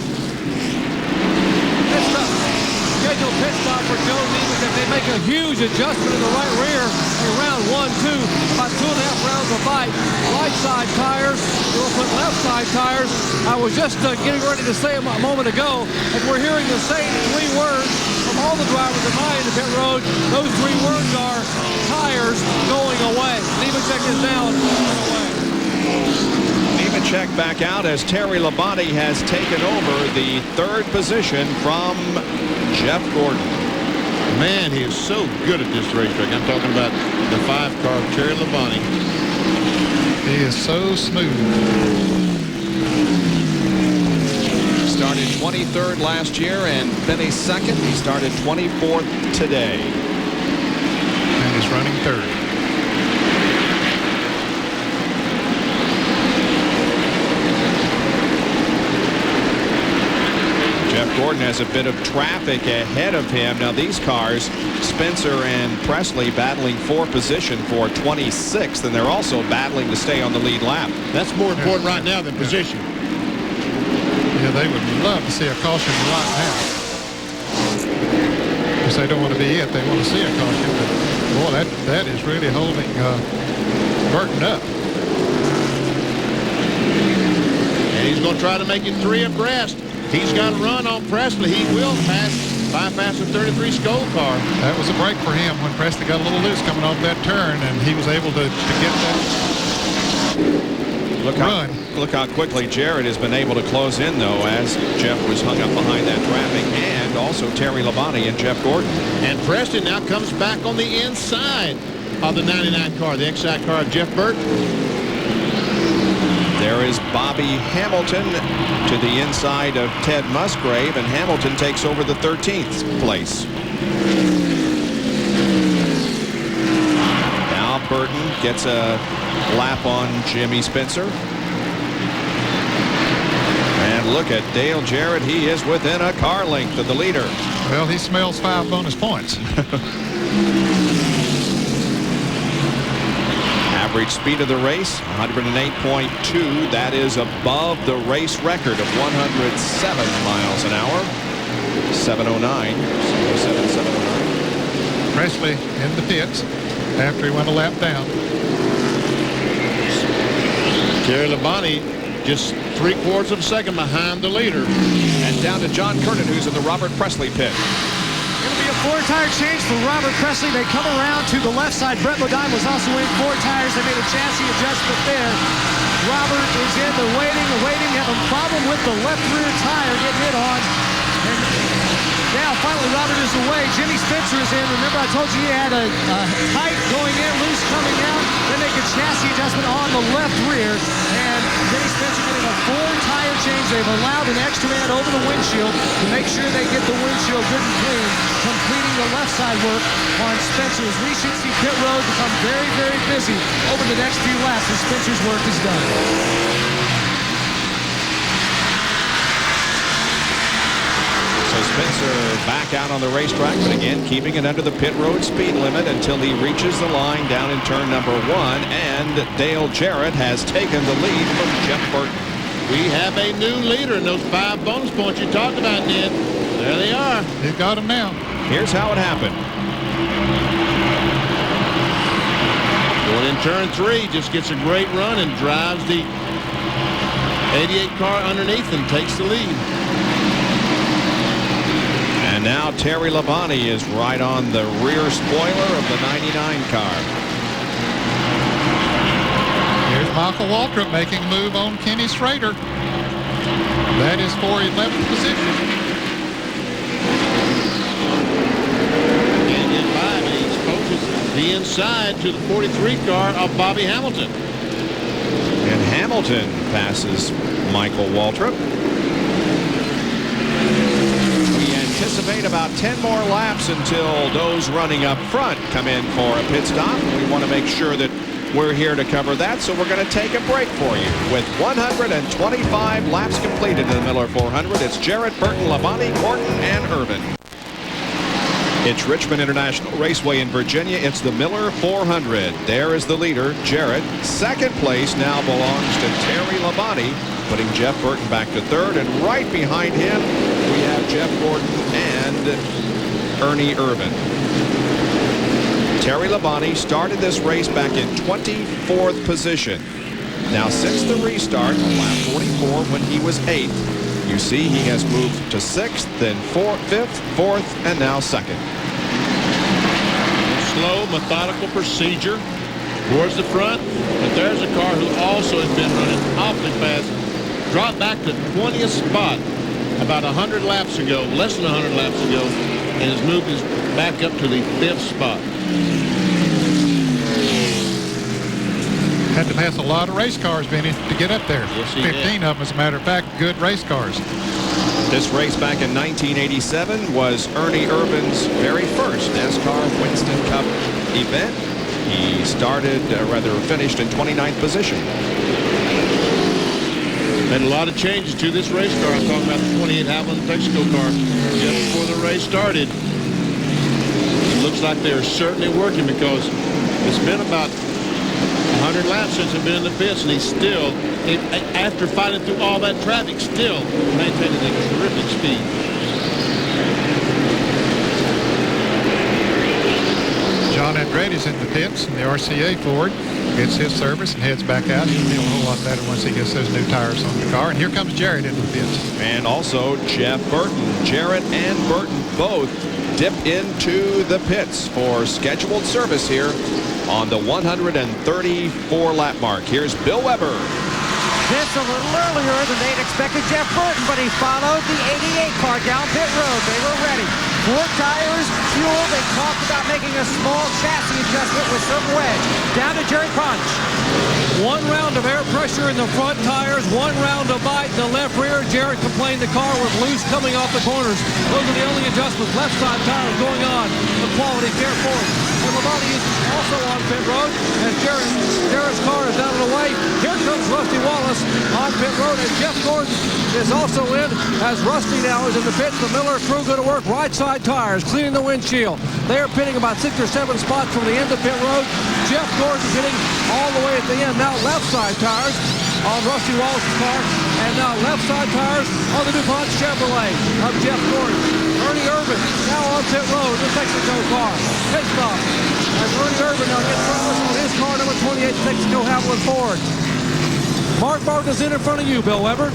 Scheduled pit stop for Joe Nemechek. They make a huge adjustment in the right rear in round 1-2. About 2.5 rounds of bite. Right side tires. They'll put left side tires. I was just getting ready to say a moment ago, and we're hearing the same 3 words from all the drivers in my pit road. Those 3 words are tires going away. Nemechek is down and away. Nemechek back out as Terry Labonte has taken over the 3rd position from Jeff Gordon. Man, he is so good at this racetrack. I'm talking about the 5-car Terry Labonte. He is so smooth. Started 23rd last year and finished 2nd. He started 24th today. And he's running 3rd. Jeff Gordon has a bit of traffic ahead of him. Now these cars, Spencer and Presley battling for position for 26th, and they're also battling to stay on the lead lap. That's more important right now than position. Yeah, they would love to see a caution right now. Because they don't want to be it. They want to see a caution. But boy, that is really holding Burton up. And he's going to try to make it 3 abreast. He's got a run on Presley. He will bypass the 33 Skoll car. That was a break for him when Presley got a little loose coming off that turn, and he was able to get that run. Look how quickly Jarrett has been able to close in, though, as Jeff was hung up behind that traffic, and also Terry Labonte and Jeff Gordon. And Preston now comes back on the inside of the 99 car, the Exide car of Jeff Burton. There is Bobby Hamilton to the inside of Ted Musgrave, and Hamilton takes over the 13th place. Now Burton gets a lap on Jimmy Spencer. And look at Dale Jarrett. He is within a car length of the leader. Well, he smells 5 bonus points. Average speed of the race, 108.2. That is above the race record of 107 miles an hour. 709. 709. Presley in the pits after he went a lap down. Terry Labonte just 3/4 of a second behind the leader. And down to John Kernan, who's in the Robert Presley pit. It'll be a 4-tire change for Robert Presley. They come around to the left side. Brett Modine was also in 4 tires. They made a chassis adjustment there. Robert is in. They're waiting. Have a problem with the left rear tire getting hit on. And now finally Robert is away. Jimmy Spencer is in. Remember I told you he had a tight going in, loose coming out. They make a chassis adjustment on the left rear. And Jimmy Spencer getting a 4-tire change. They've allowed an extra man over the windshield to make sure they get the windshield good and clean, completing the left side work on Spencer's. We should see pit road become very, very busy over the next few laps as Spencer's work is done. So Spencer back out on the racetrack, but again keeping it under the pit road speed limit until he reaches the line down in turn number 1, and Dale Jarrett has taken the lead from Jeff Burton. We have a new leader in those 5 bonus points you talked about, Ned. There they are. They've got him now. Here's how it happened. Going in turn 3, just gets a great run and drives the 88 car underneath and takes the lead. And now Terry Labonte is right on the rear spoiler of the 99 car. Here's Michael Waltrip making a move on Kenny Schrader. That is for 11th position. Can't get by, but he exposes the inside to the 43 car of Bobby Hamilton. And Hamilton passes Michael Waltrip. We anticipate about 10 more laps until those running up front come in for a pit stop. We want to make sure that we're here to cover that, so we're going to take a break for you. With 125 laps completed in the Miller 400, it's Jarrett, Burton, Labonte, Gordon, and Irvin. It's Richmond International Raceway in Virginia. It's the Miller 400. There is the leader, Jarrett. Second place now belongs to Terry Labonte, putting Jeff Burton back to third. And right behind him, we have Jeff Gordon and Ernie Irvin. Terry Labonte started this race back in 24th position. Now, since the restart on lap 44 when he was 8th, you see he has moved to 6th, then 5th, 4th, and now 2nd. Slow, methodical procedure towards the front, but there's a car who also has been running awfully fast. Dropped back to 20th spot about 100 laps ago, less than 100 laps ago, and has moved his back up to the 5th spot. Had to pass a lot of race cars, Benny, to get up there. Yes, he 15 did. of them, as a matter of fact, good race cars. This race back in 1987 was Ernie Irvin's very first NASCAR Winston Cup event. He finished in 29th position. Been a lot of changes to this race car. I'm talking about the 28 Havoline Texaco car just before the race started. It looks like they're certainly working because it's been about 100 laps since he's been in the pits, and he's still, after fighting through all that traffic, still maintaining a terrific speed. John Andretti's in the pits in the RCA Ford. Gets his service and heads back out. He'll feel a whole lot better once he gets those new tires on the car. And here comes Jarrett into the pits. And also Jeff Burton. Jarrett and Burton both dip into the pits for scheduled service here on the 134 lap mark. Here's Bill Weber. This a little earlier than they'd expected Jeff Burton, but he followed the 88 car down pit road. They were ready. 4 tires, fuel. They talked about making a small chassis adjustment with some wedge. Down to Jerry Punch. 1 round of air pressure in the front tires, 1 round of bite in the left rear. Jarrett complained the car was loose coming off the corners. Those are the only adjustments. Left side tires going on. The quality care force. And Labonte is also on pit road. And Jarrett's car is out of the way. Here comes Rusty Wallace on pit road. And Jeff Gordon is also in as Rusty now is in the pits. The Miller crew going to work right side tires, cleaning the windshield. They are pitting about 6 or 7 spots from the end of pit road. Jeff Gordon hitting all the way at the end. Now left side tires on Rusty Wallace's car. And now left side tires on the DuPont Chevrolet of Jeff Gordon. Ernie Irvin now on pit road in the Texaco car. Pit stop. As Ernie Irvin now gets front on his car number 28 Texaco Havoline Ford. Mark Martin is in front of you, Bill Weber.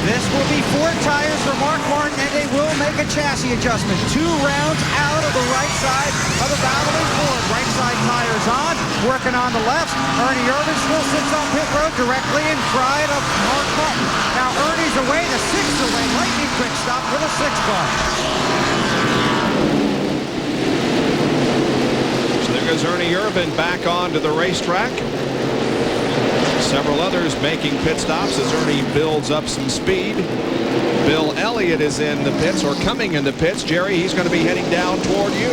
This will be 4 tires for Mark Martin, and they will make a chassis adjustment. 2 rounds out of the right side of the Havoline Ford. Right side tires on, working on the left. Ernie Irvin still sits on pit road directly in front of Mark Martin. Now Ernie's away, the 6th away. Lightning quick stop for the 6th car. So there goes Ernie Irvin back onto the racetrack. Several others making pit stops as Ernie builds up some speed. Bill Elliott is in the pits, or coming into pits. Jerry, he's going to be heading down toward you.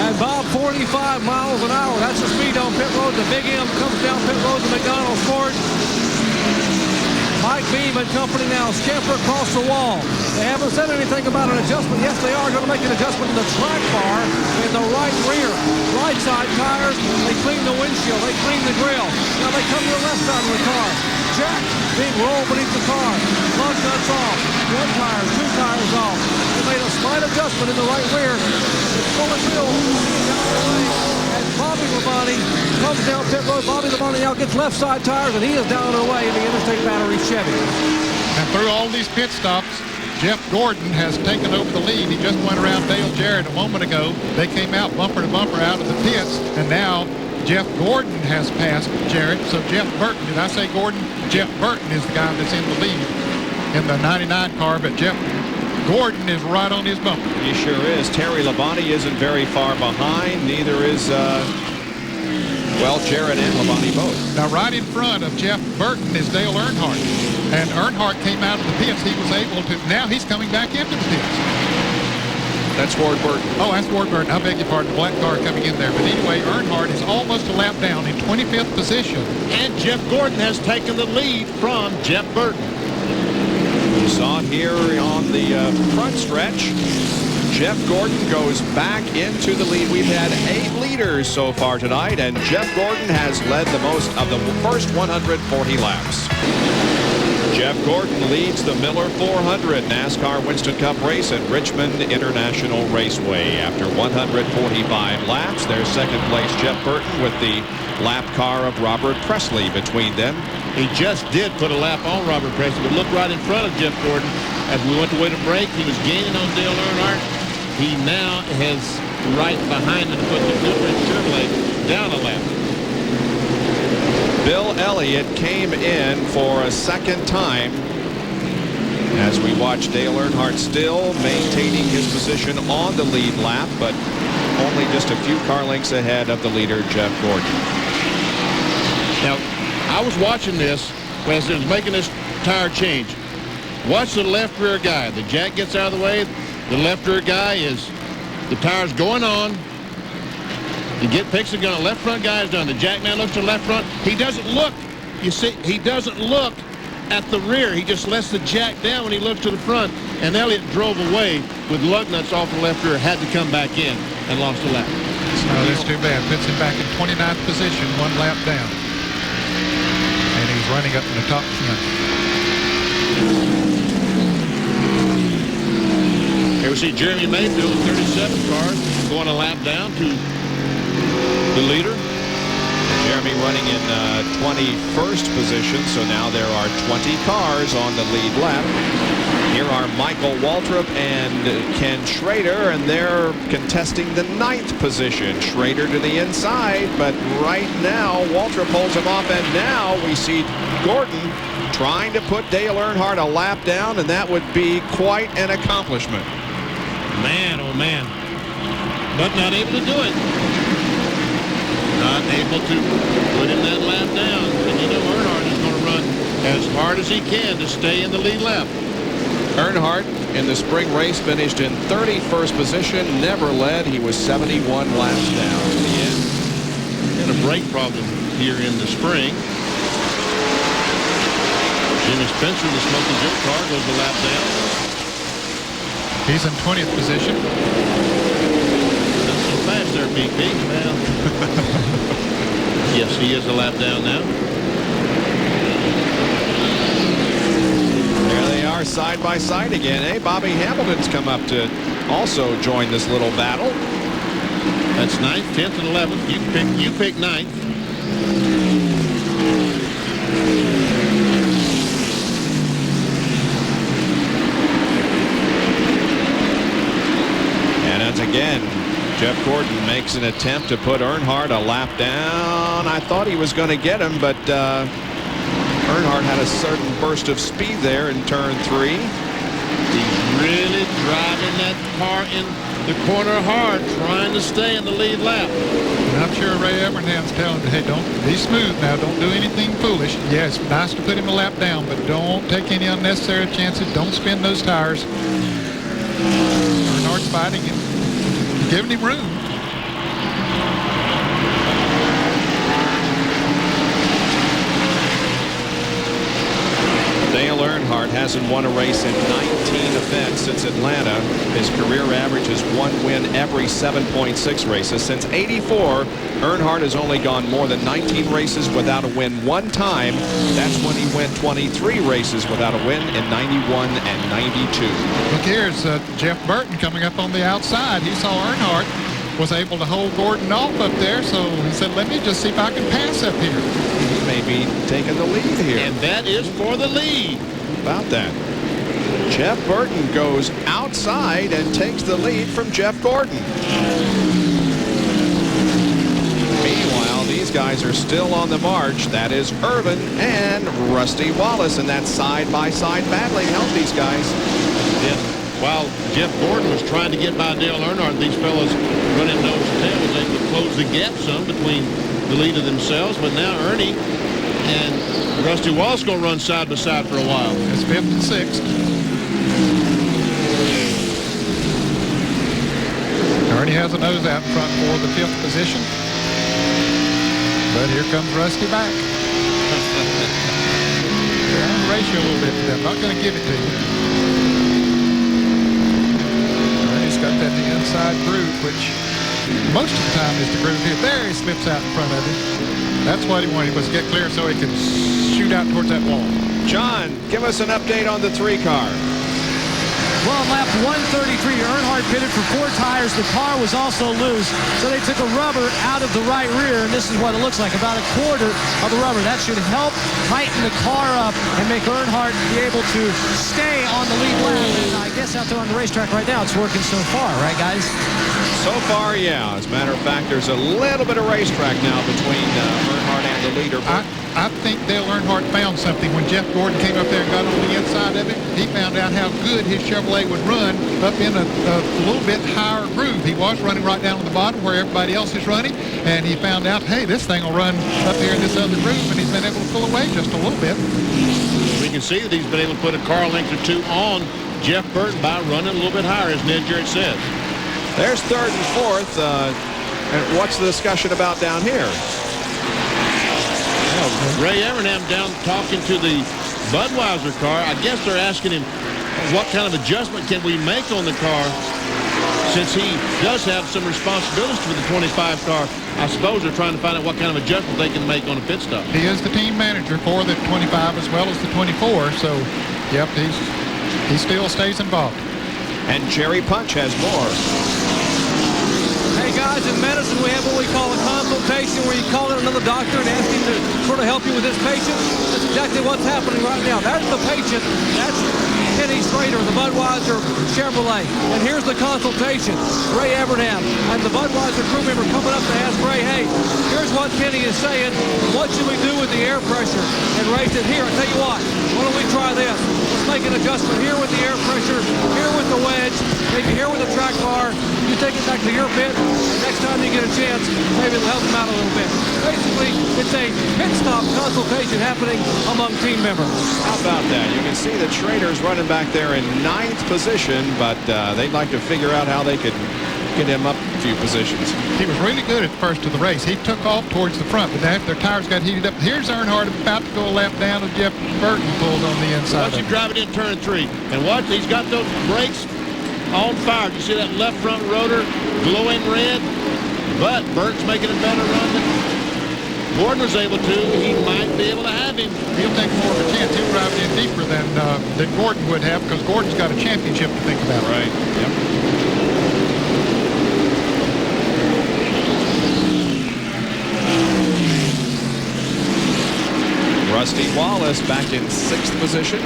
And Bob, 45 miles an hour. That's the speed on pit road. The Big M comes down pit road to McDonald's Ford. Mike Beam and company now scamper across the wall. They haven't said anything about an adjustment. Yes, they are going to make an adjustment in the track bar in the right rear. Right side tires, they clean the windshield, they clean the grill. Now they come to the left side of the car. Jack being rolled beneath the car. Lug nuts off. 1 tire, 2 tires off. They made a slight adjustment in the right rear. It's fully filled. Down the way. As Bobby Labonte comes down pit road, Bobby Labonte now gets left side tires, and he is down and away in the Interstate Battery Chevy. And through all these pit stops, Jeff Gordon has taken over the lead. He just went around Dale Jarrett a moment ago. They came out bumper to bumper out of the pits, and now Jeff Gordon has passed Jarrett. So Jeff Burton, did I say Gordon? Jeff Burton is the guy that's in the lead in the 99 car, but Jeff Gordon is right on his bumper. He sure is. Terry Labonte isn't very far behind. Neither is, well, Jarrett and Labonte both. Now, right in front of Jeff Burton is Dale Earnhardt. And Earnhardt came out of the pits. He was able to, now he's coming back into the pits. That's Ward Burton. Oh, that's Ward Burton. I beg your pardon. The black car coming in there. But anyway, Earnhardt is almost a lap down in 25th position. And Jeff Gordon has taken the lead from Jeff Burton. We saw it here on the front stretch. Jeff Gordon goes back into the lead. We've had 8 leaders so far tonight, and Jeff Gordon has led the most of the first 140 laps. Jeff Gordon leads the Miller 400 NASCAR Winston Cup race at Richmond International Raceway. After 145 laps, there's second place Jeff Burton with the lap car of Robert Presley between them. He just did put a lap on Robert Presley, but look right in front of Jeff Gordon. As we went to wait a break, he was gaining on Dale Earnhardt. He now has right behind him to put the Goodrich Chevrolet down a lap. Bill Elliott came in for a second time as we watch Dale Earnhardt still maintaining his position on the lead lap, but only just a few car lengths ahead of the leader, Jeff Gordon. Now, I was watching this as it was making this tire change. Watch the left rear guy. The jack gets out of the way. The left rear guy is, the tire's going on. Picks the gun. Left front guy is done. The jack now looks to the left front. He doesn't look. You see, he doesn't look at the rear. He just lets the jack down when he looks to the front. And Elliott drove away with lug nuts off the left rear. Had to come back in and lost a lap. Oh, that's too bad. Puts him back in 29th position, 1 lap down. And he's running up in the top 10. Here we see Jeremy Mayfield, 37 cars, going a lap down to the leader. Jeremy running in 21st position, so now there are 20 cars on the lead lap. Here are Michael Waltrip and Ken Schrader, and they're contesting the 9th position. Schrader to the inside, but right now Waltrip holds him off, and now we see Gordon trying to put Dale Earnhardt a lap down, and that would be quite an accomplishment. Man, oh man. But not able to do it. Not able to put him that lap down. And you know Earnhardt is going to run as hard as he can to stay in the lead lap. Earnhardt in the spring race finished in 31st position, never led. He was 71 laps down to the end. Had a brake problem here in the spring. Jimmy Spencer, the Smoky Joe car, goes a lap down. He's in 20th position. Not so fast there, BP. Well, yes, he is a lap down now. There they are side by side again. Hey, Bobby Hamilton's come up to also join this little battle. That's 9th, 10th, and 11th. You pick 9th. Again, Jeff Gordon makes an attempt to put Earnhardt a lap down. I thought he was going to get him, but Earnhardt had a certain burst of speed there in turn 3. He's really driving that car in the corner hard, trying to stay in the lead lap. And I'm sure Ray Evernham's telling him, hey, don't be smooth now. Don't do anything foolish. Yeah, it's nice to put him a lap down, but don't take any unnecessary chances. Don't spin those tires. Earnhardt's fighting him. Giving him room. Dale Earnhardt hasn't won a race in 19 events since Atlanta. His career average is 1 win every 7.6 races. Since '84, Earnhardt has only gone more than 19 races without a win 1 time. That's when he went 23 races without a win in '91 and '92. Look, here's Jeff Burton coming up on the outside. He saw Earnhardt was able to hold Gordon off up there, so he said, let me just see if I can pass up here. He may be taking the lead here. And that is for the lead. About that. Jeff Burton goes outside and takes the lead from Jeff Gordon. Meanwhile, these guys are still on the march. That is Irvin and Rusty Wallace, and that side-by-side battling helped these guys. Yes. While Jeff Gordon was trying to get by Dale Earnhardt, these fellows running nose to tail was able to close the gap some between the leader themselves. But now Ernie and Rusty Wallace going to run side by side for a while. It's 5th and 6th. Ernie has a nose out in front for the 5th position. But here comes Rusty back. They're on the ratio a little bit to them. Not going to give it to you. Ernie's got that the inside groove, which most of the time is the groove here. There he slips out in front of him. That's what he wanted, was to get clear so he could shoot out towards that wall. John, give us an update on the 3 car. Well, on lap 133, Earnhardt pitted for 4 tires. The car was also loose, so they took a rubber out of the right rear, and this is what it looks like, about a quarter of the rubber. That should help tighten the car up and make Earnhardt be able to stay on the lead lap. And I guess out there on the racetrack right now, it's working so far, right, guys? So far, yeah. As a matter of fact, there's a little bit of racetrack now between Earnhardt and the leader. I think Dale Earnhardt found something when Jeff Gordon came up there and got on the inside of it. He found out how good his Chevrolet would run up in a little bit higher groove. He was running right down to the bottom where everybody else is running, and he found out, hey, this thing will run up here in this other groove, and he's been able to pull away just a little bit. We can see that he's been able to put a car length or 2 on Jeff Burton by running a little bit higher, as Ned Jarrett says. There's 3rd and 4th. And what's the discussion about down here? Ray Evernham down talking to the Budweiser car. I guess they're asking him what kind of adjustment can we make on the car, since he does have some responsibilities for the 25 car. I suppose they're trying to find out what kind of adjustment they can make on a pit stop. He is the team manager for the 25 as well as the 24, so yep, he still stays involved. And Jerry Punch has more. Hey guys, in medicine we have what we call a consultation, where you call in another doctor and ask him to sort of help you with this patient. That's exactly what's happening right now. There's the patient. That's Kenny Schrader, the Budweiser Chevrolet. And here's the consultation. Ray Evernham and the Budweiser crew member coming up to ask Ray, hey, here's what Kenny is saying. What should we do with the air pressure? And Ray said, here, I'll tell you what. Why don't we try this? Let's make an adjustment here with the air pressure, here with the wedge, maybe here with the track bar. You take it back to your pit, and next time you get a chance, maybe it'll help them out a little bit. Basically, it's a pit stop consultation happening among team members. How about that? You can see that Schrader's running back there in 9th position, but they'd like to figure out how they could get him up a few positions. He was really good at the first of the race. He took off towards the front, but after their tires got heated up, here's Earnhardt about to go a lap down, and Jeff Burton pulled on the inside. Watch him drive it in turn 3, and watch, he's got those brakes on fire. You see that left front rotor glowing red? But Burton's making a better run than Gordon was able to. He might be able to have him. He'll take more of a chance. He'll drive it in deeper than Gordon would have, because Gordon's got a championship to think about. Right. Yep. Rusty Wallace back in 6th position.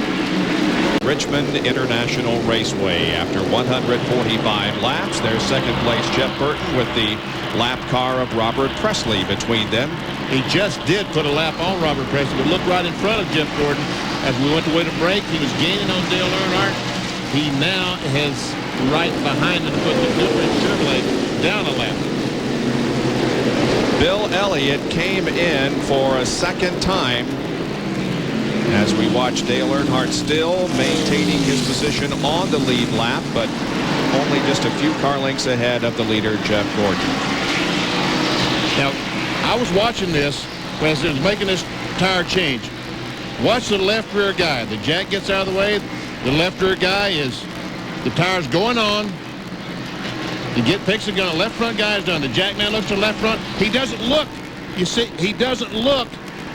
Richmond International Raceway. After 145 laps, their 2nd place Jeff Burton with the lap car of Robert Presley between them. He just did put a lap on Robert Presley, but look right in front of Jeff Gordon. As we went away to break, he was gaining on Dale Earnhardt. He now has right behind him to put the different Chevrolet down a lap. Bill Elliott came in for a 2nd time, as we watch Dale Earnhardt still maintaining his position on the lead lap, but only just a few car lengths ahead of the leader, Jeff Gordon. Now, I was watching this as it was making this tire change. Watch the left rear guy. The jack gets out of the way. The left rear guy is, the tire's going on. Picks the gun. Left front guy is done. The jack man looks to the left front. He doesn't look. You see, he doesn't look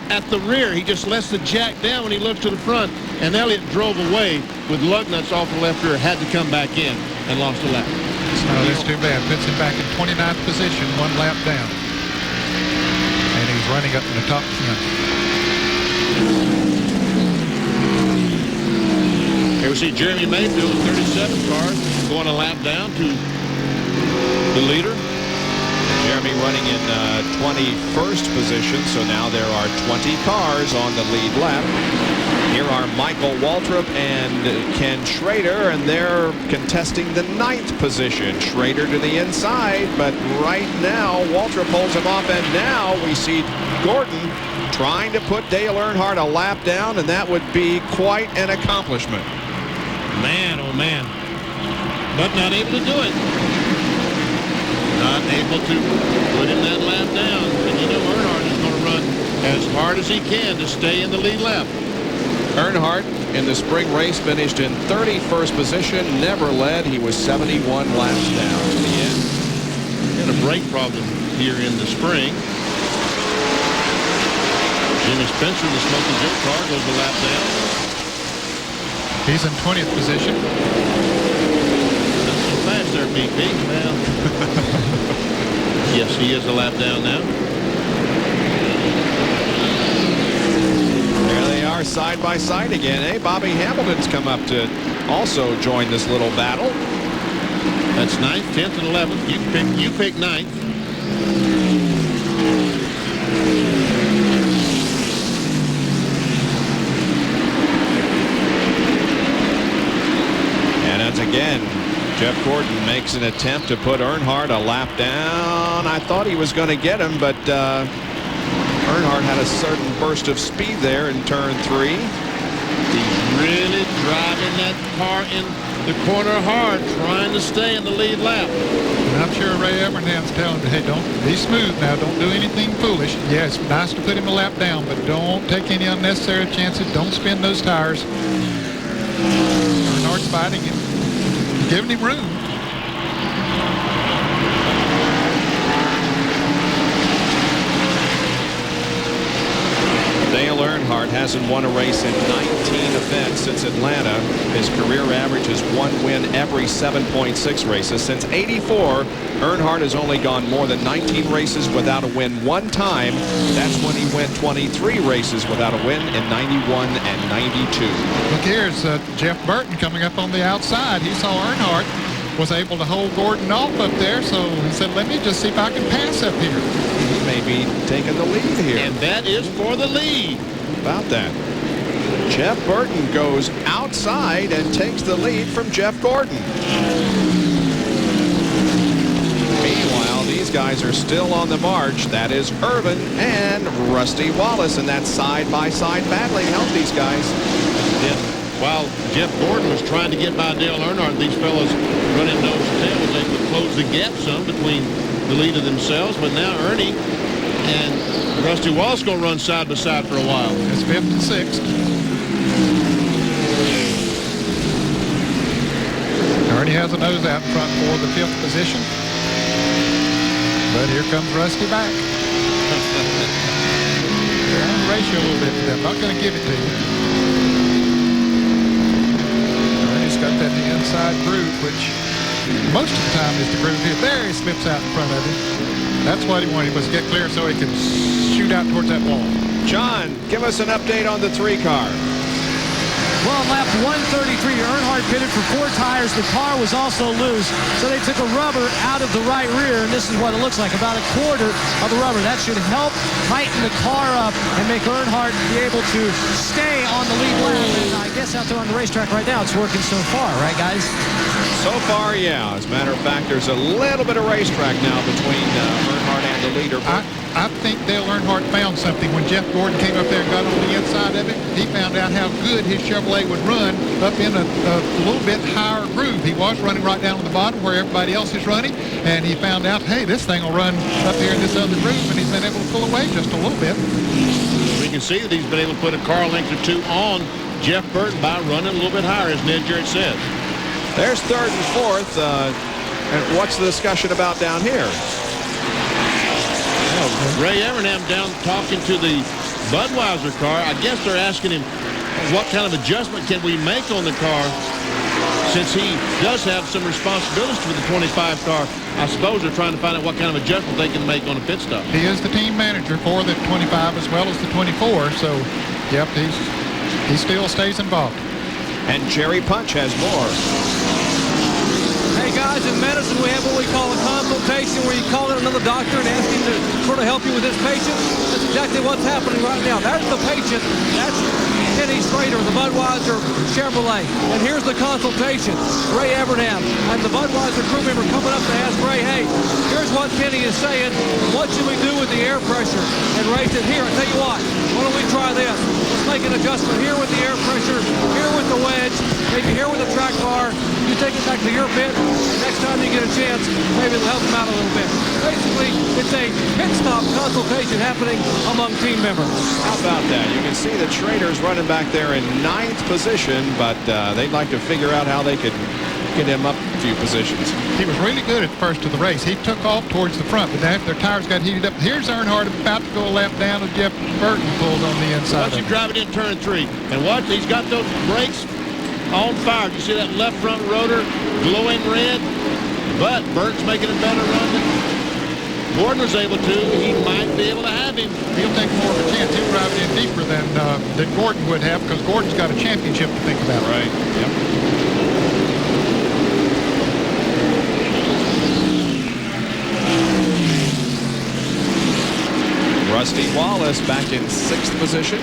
at the rear. He just lets the jack down when he looks to the front. And Elliott drove away with lug nuts off the left rear, had to come back in and lost a lap. Oh, that's too bad. Puts him back in 29th position, 1 lap down. And he's running up in the top 10. Here we see Jeremy Mayfield, 37 car, going a lap down to the leader. Jeremy running in 21st position, so now there are 20 cars on the lead lap. Here are Michael Waltrip and Ken Schrader, and they're contesting the 9th position. Schrader to the inside, but right now Waltrip holds him off, and now we see Gordon trying to put Dale Earnhardt a lap down, and that would be quite an accomplishment. Man, oh man. But not able to do it. Not able to put him that lap down. And you know Earnhardt is going to run as hard as he can to stay in the lead lap. Earnhardt in the spring race finished in 31st position, never led. He was 71 laps down to the end. Had a brake problem here in the spring. Jimmy Spencer, the Smoky Joe car, goes a lap down. He's in 20th position. Not so fast there, BP. Well, yes, he is a lap down now. There they are side by side again. Hey, Bobby Hamilton's come up to also join this little battle. That's 9th, 10th, and 11th. You pick 9th. And once again, Jeff Gordon makes an attempt to put Earnhardt a lap down. I thought he was going to get him, but Earnhardt had a certain burst of speed there in turn 3. He's really driving that car in the corner hard, trying to stay in the lead lap. And I'm sure Ray Evernham's telling him, hey, don't be smooth now. Don't do anything foolish. Yeah, it's nice to put him a lap down, but don't take any unnecessary chances. Don't spin those tires. Earnhardt's fighting him, giving him room. Dale Earnhardt hasn't won a race in 19 events since Atlanta. His career average is 1 win every 7.6 races. Since '84, Earnhardt has only gone more than 19 races without a win 1 time. That's when he went 23 races without a win in '91 and '92. Look, here's Jeff Burton coming up on the outside. He saw Earnhardt was able to hold Gordon off up there, so he said, let me just see if I can pass up here. He may be taking the lead here. And that is for the lead. About that. Jeff Burton goes outside and takes the lead from Jeff Gordon. Meanwhile, these guys are still on the march. That is Irvin and Rusty Wallace, and that side-by-side battling helped these guys. Yeah. While Jeff Gordon was trying to get by Dale Earnhardt, these fellows running nose to tail was able to close the gap some between the leader themselves. But now Ernie and Rusty Wallace going to run side by side for a while. It's 5th and 6th. Ernie has a nose out in front for the 5th position. But here comes Rusty back. They're on the ratio a little bit to them. Not going to give it to you. Got that the inside groove, which most of the time is the groove here. There he slips out in front of him. That's what he wanted, was get clear so he could shoot out towards that wall. John, give us an update on the 3 car. Well, on lap 133, Earnhardt pitted for 4 tires. The car was also loose, so they took a rubber out of the right rear, and this is what it looks like, about a quarter of the rubber. That should help tighten the car up and make Earnhardt be able to stay on the lead lap. And I guess out there on the racetrack right now, it's working so far, right, guys? So far, yeah. As a matter of fact, there's a little bit of racetrack now between Earnhardt and the leader. I think Dale Earnhardt found something. When Jeff Gordon came up there and got on the inside of it, he found out how good his Chevrolet would run up in a little bit higher groove. He was running right down on the bottom where everybody else is running, and he found out, hey, this thing will run up here in this other groove, and he's been able to pull away just a little bit. We can see that he's been able to put a car length or 2 on Jeff Burton by running a little bit higher, as Ned Jarrett says. There's 3rd and 4th. And what's the discussion about down here? Ray Evernham down talking to the Budweiser car. I guess they're asking him what kind of adjustment can we make on the car since he does have some responsibilities for the 25 car, I suppose they're trying to find out what kind of adjustment they can make on a pit stop. He is the team manager for the 25 as well as the 24, so, yep, he still stays involved. And Jerry Punch has more. Hey guys, in medicine we have what we call a consultation, where you call in another doctor and ask him to sort of help you with this patient. That's exactly what's happening right now. There's the patient. That's Kenny Schrader, the Budweiser Chevrolet. And here's the consultation. Ray Evernham and the Budweiser crew member coming up to ask Ray, hey, here's what Kenny is saying. What should we do with the air pressure? And Ray said, here, I'll tell you what. Why don't we try this? Let's make an adjustment here with the air pressure, here with the wedge, maybe here with the track bar. You take it back to your pit. Next time you get a chance, maybe it'll help them out a little bit. Basically, it's a pit stop consultation happening among team members. How about that? You can see that Schrader's running back there in 9th position, but they'd like to figure out how they could get him up a few positions. He was really good at first of the race. He took off towards the front, but after their tires got heated up, here's Earnhardt about to go a lap down, and Jeff Burton pulls on the inside. Watch him drive it in turn 3. And watch, he's got those brakes on fire. You see that left front rotor glowing red? But Burton's making a better run than Gordon was able to. He might be able to have him. He'll take more of a chance. He'll drive it in deeper than Gordon would have, because Gordon's got a championship to think about. Right. Yep. Rusty Wallace back in 6th position.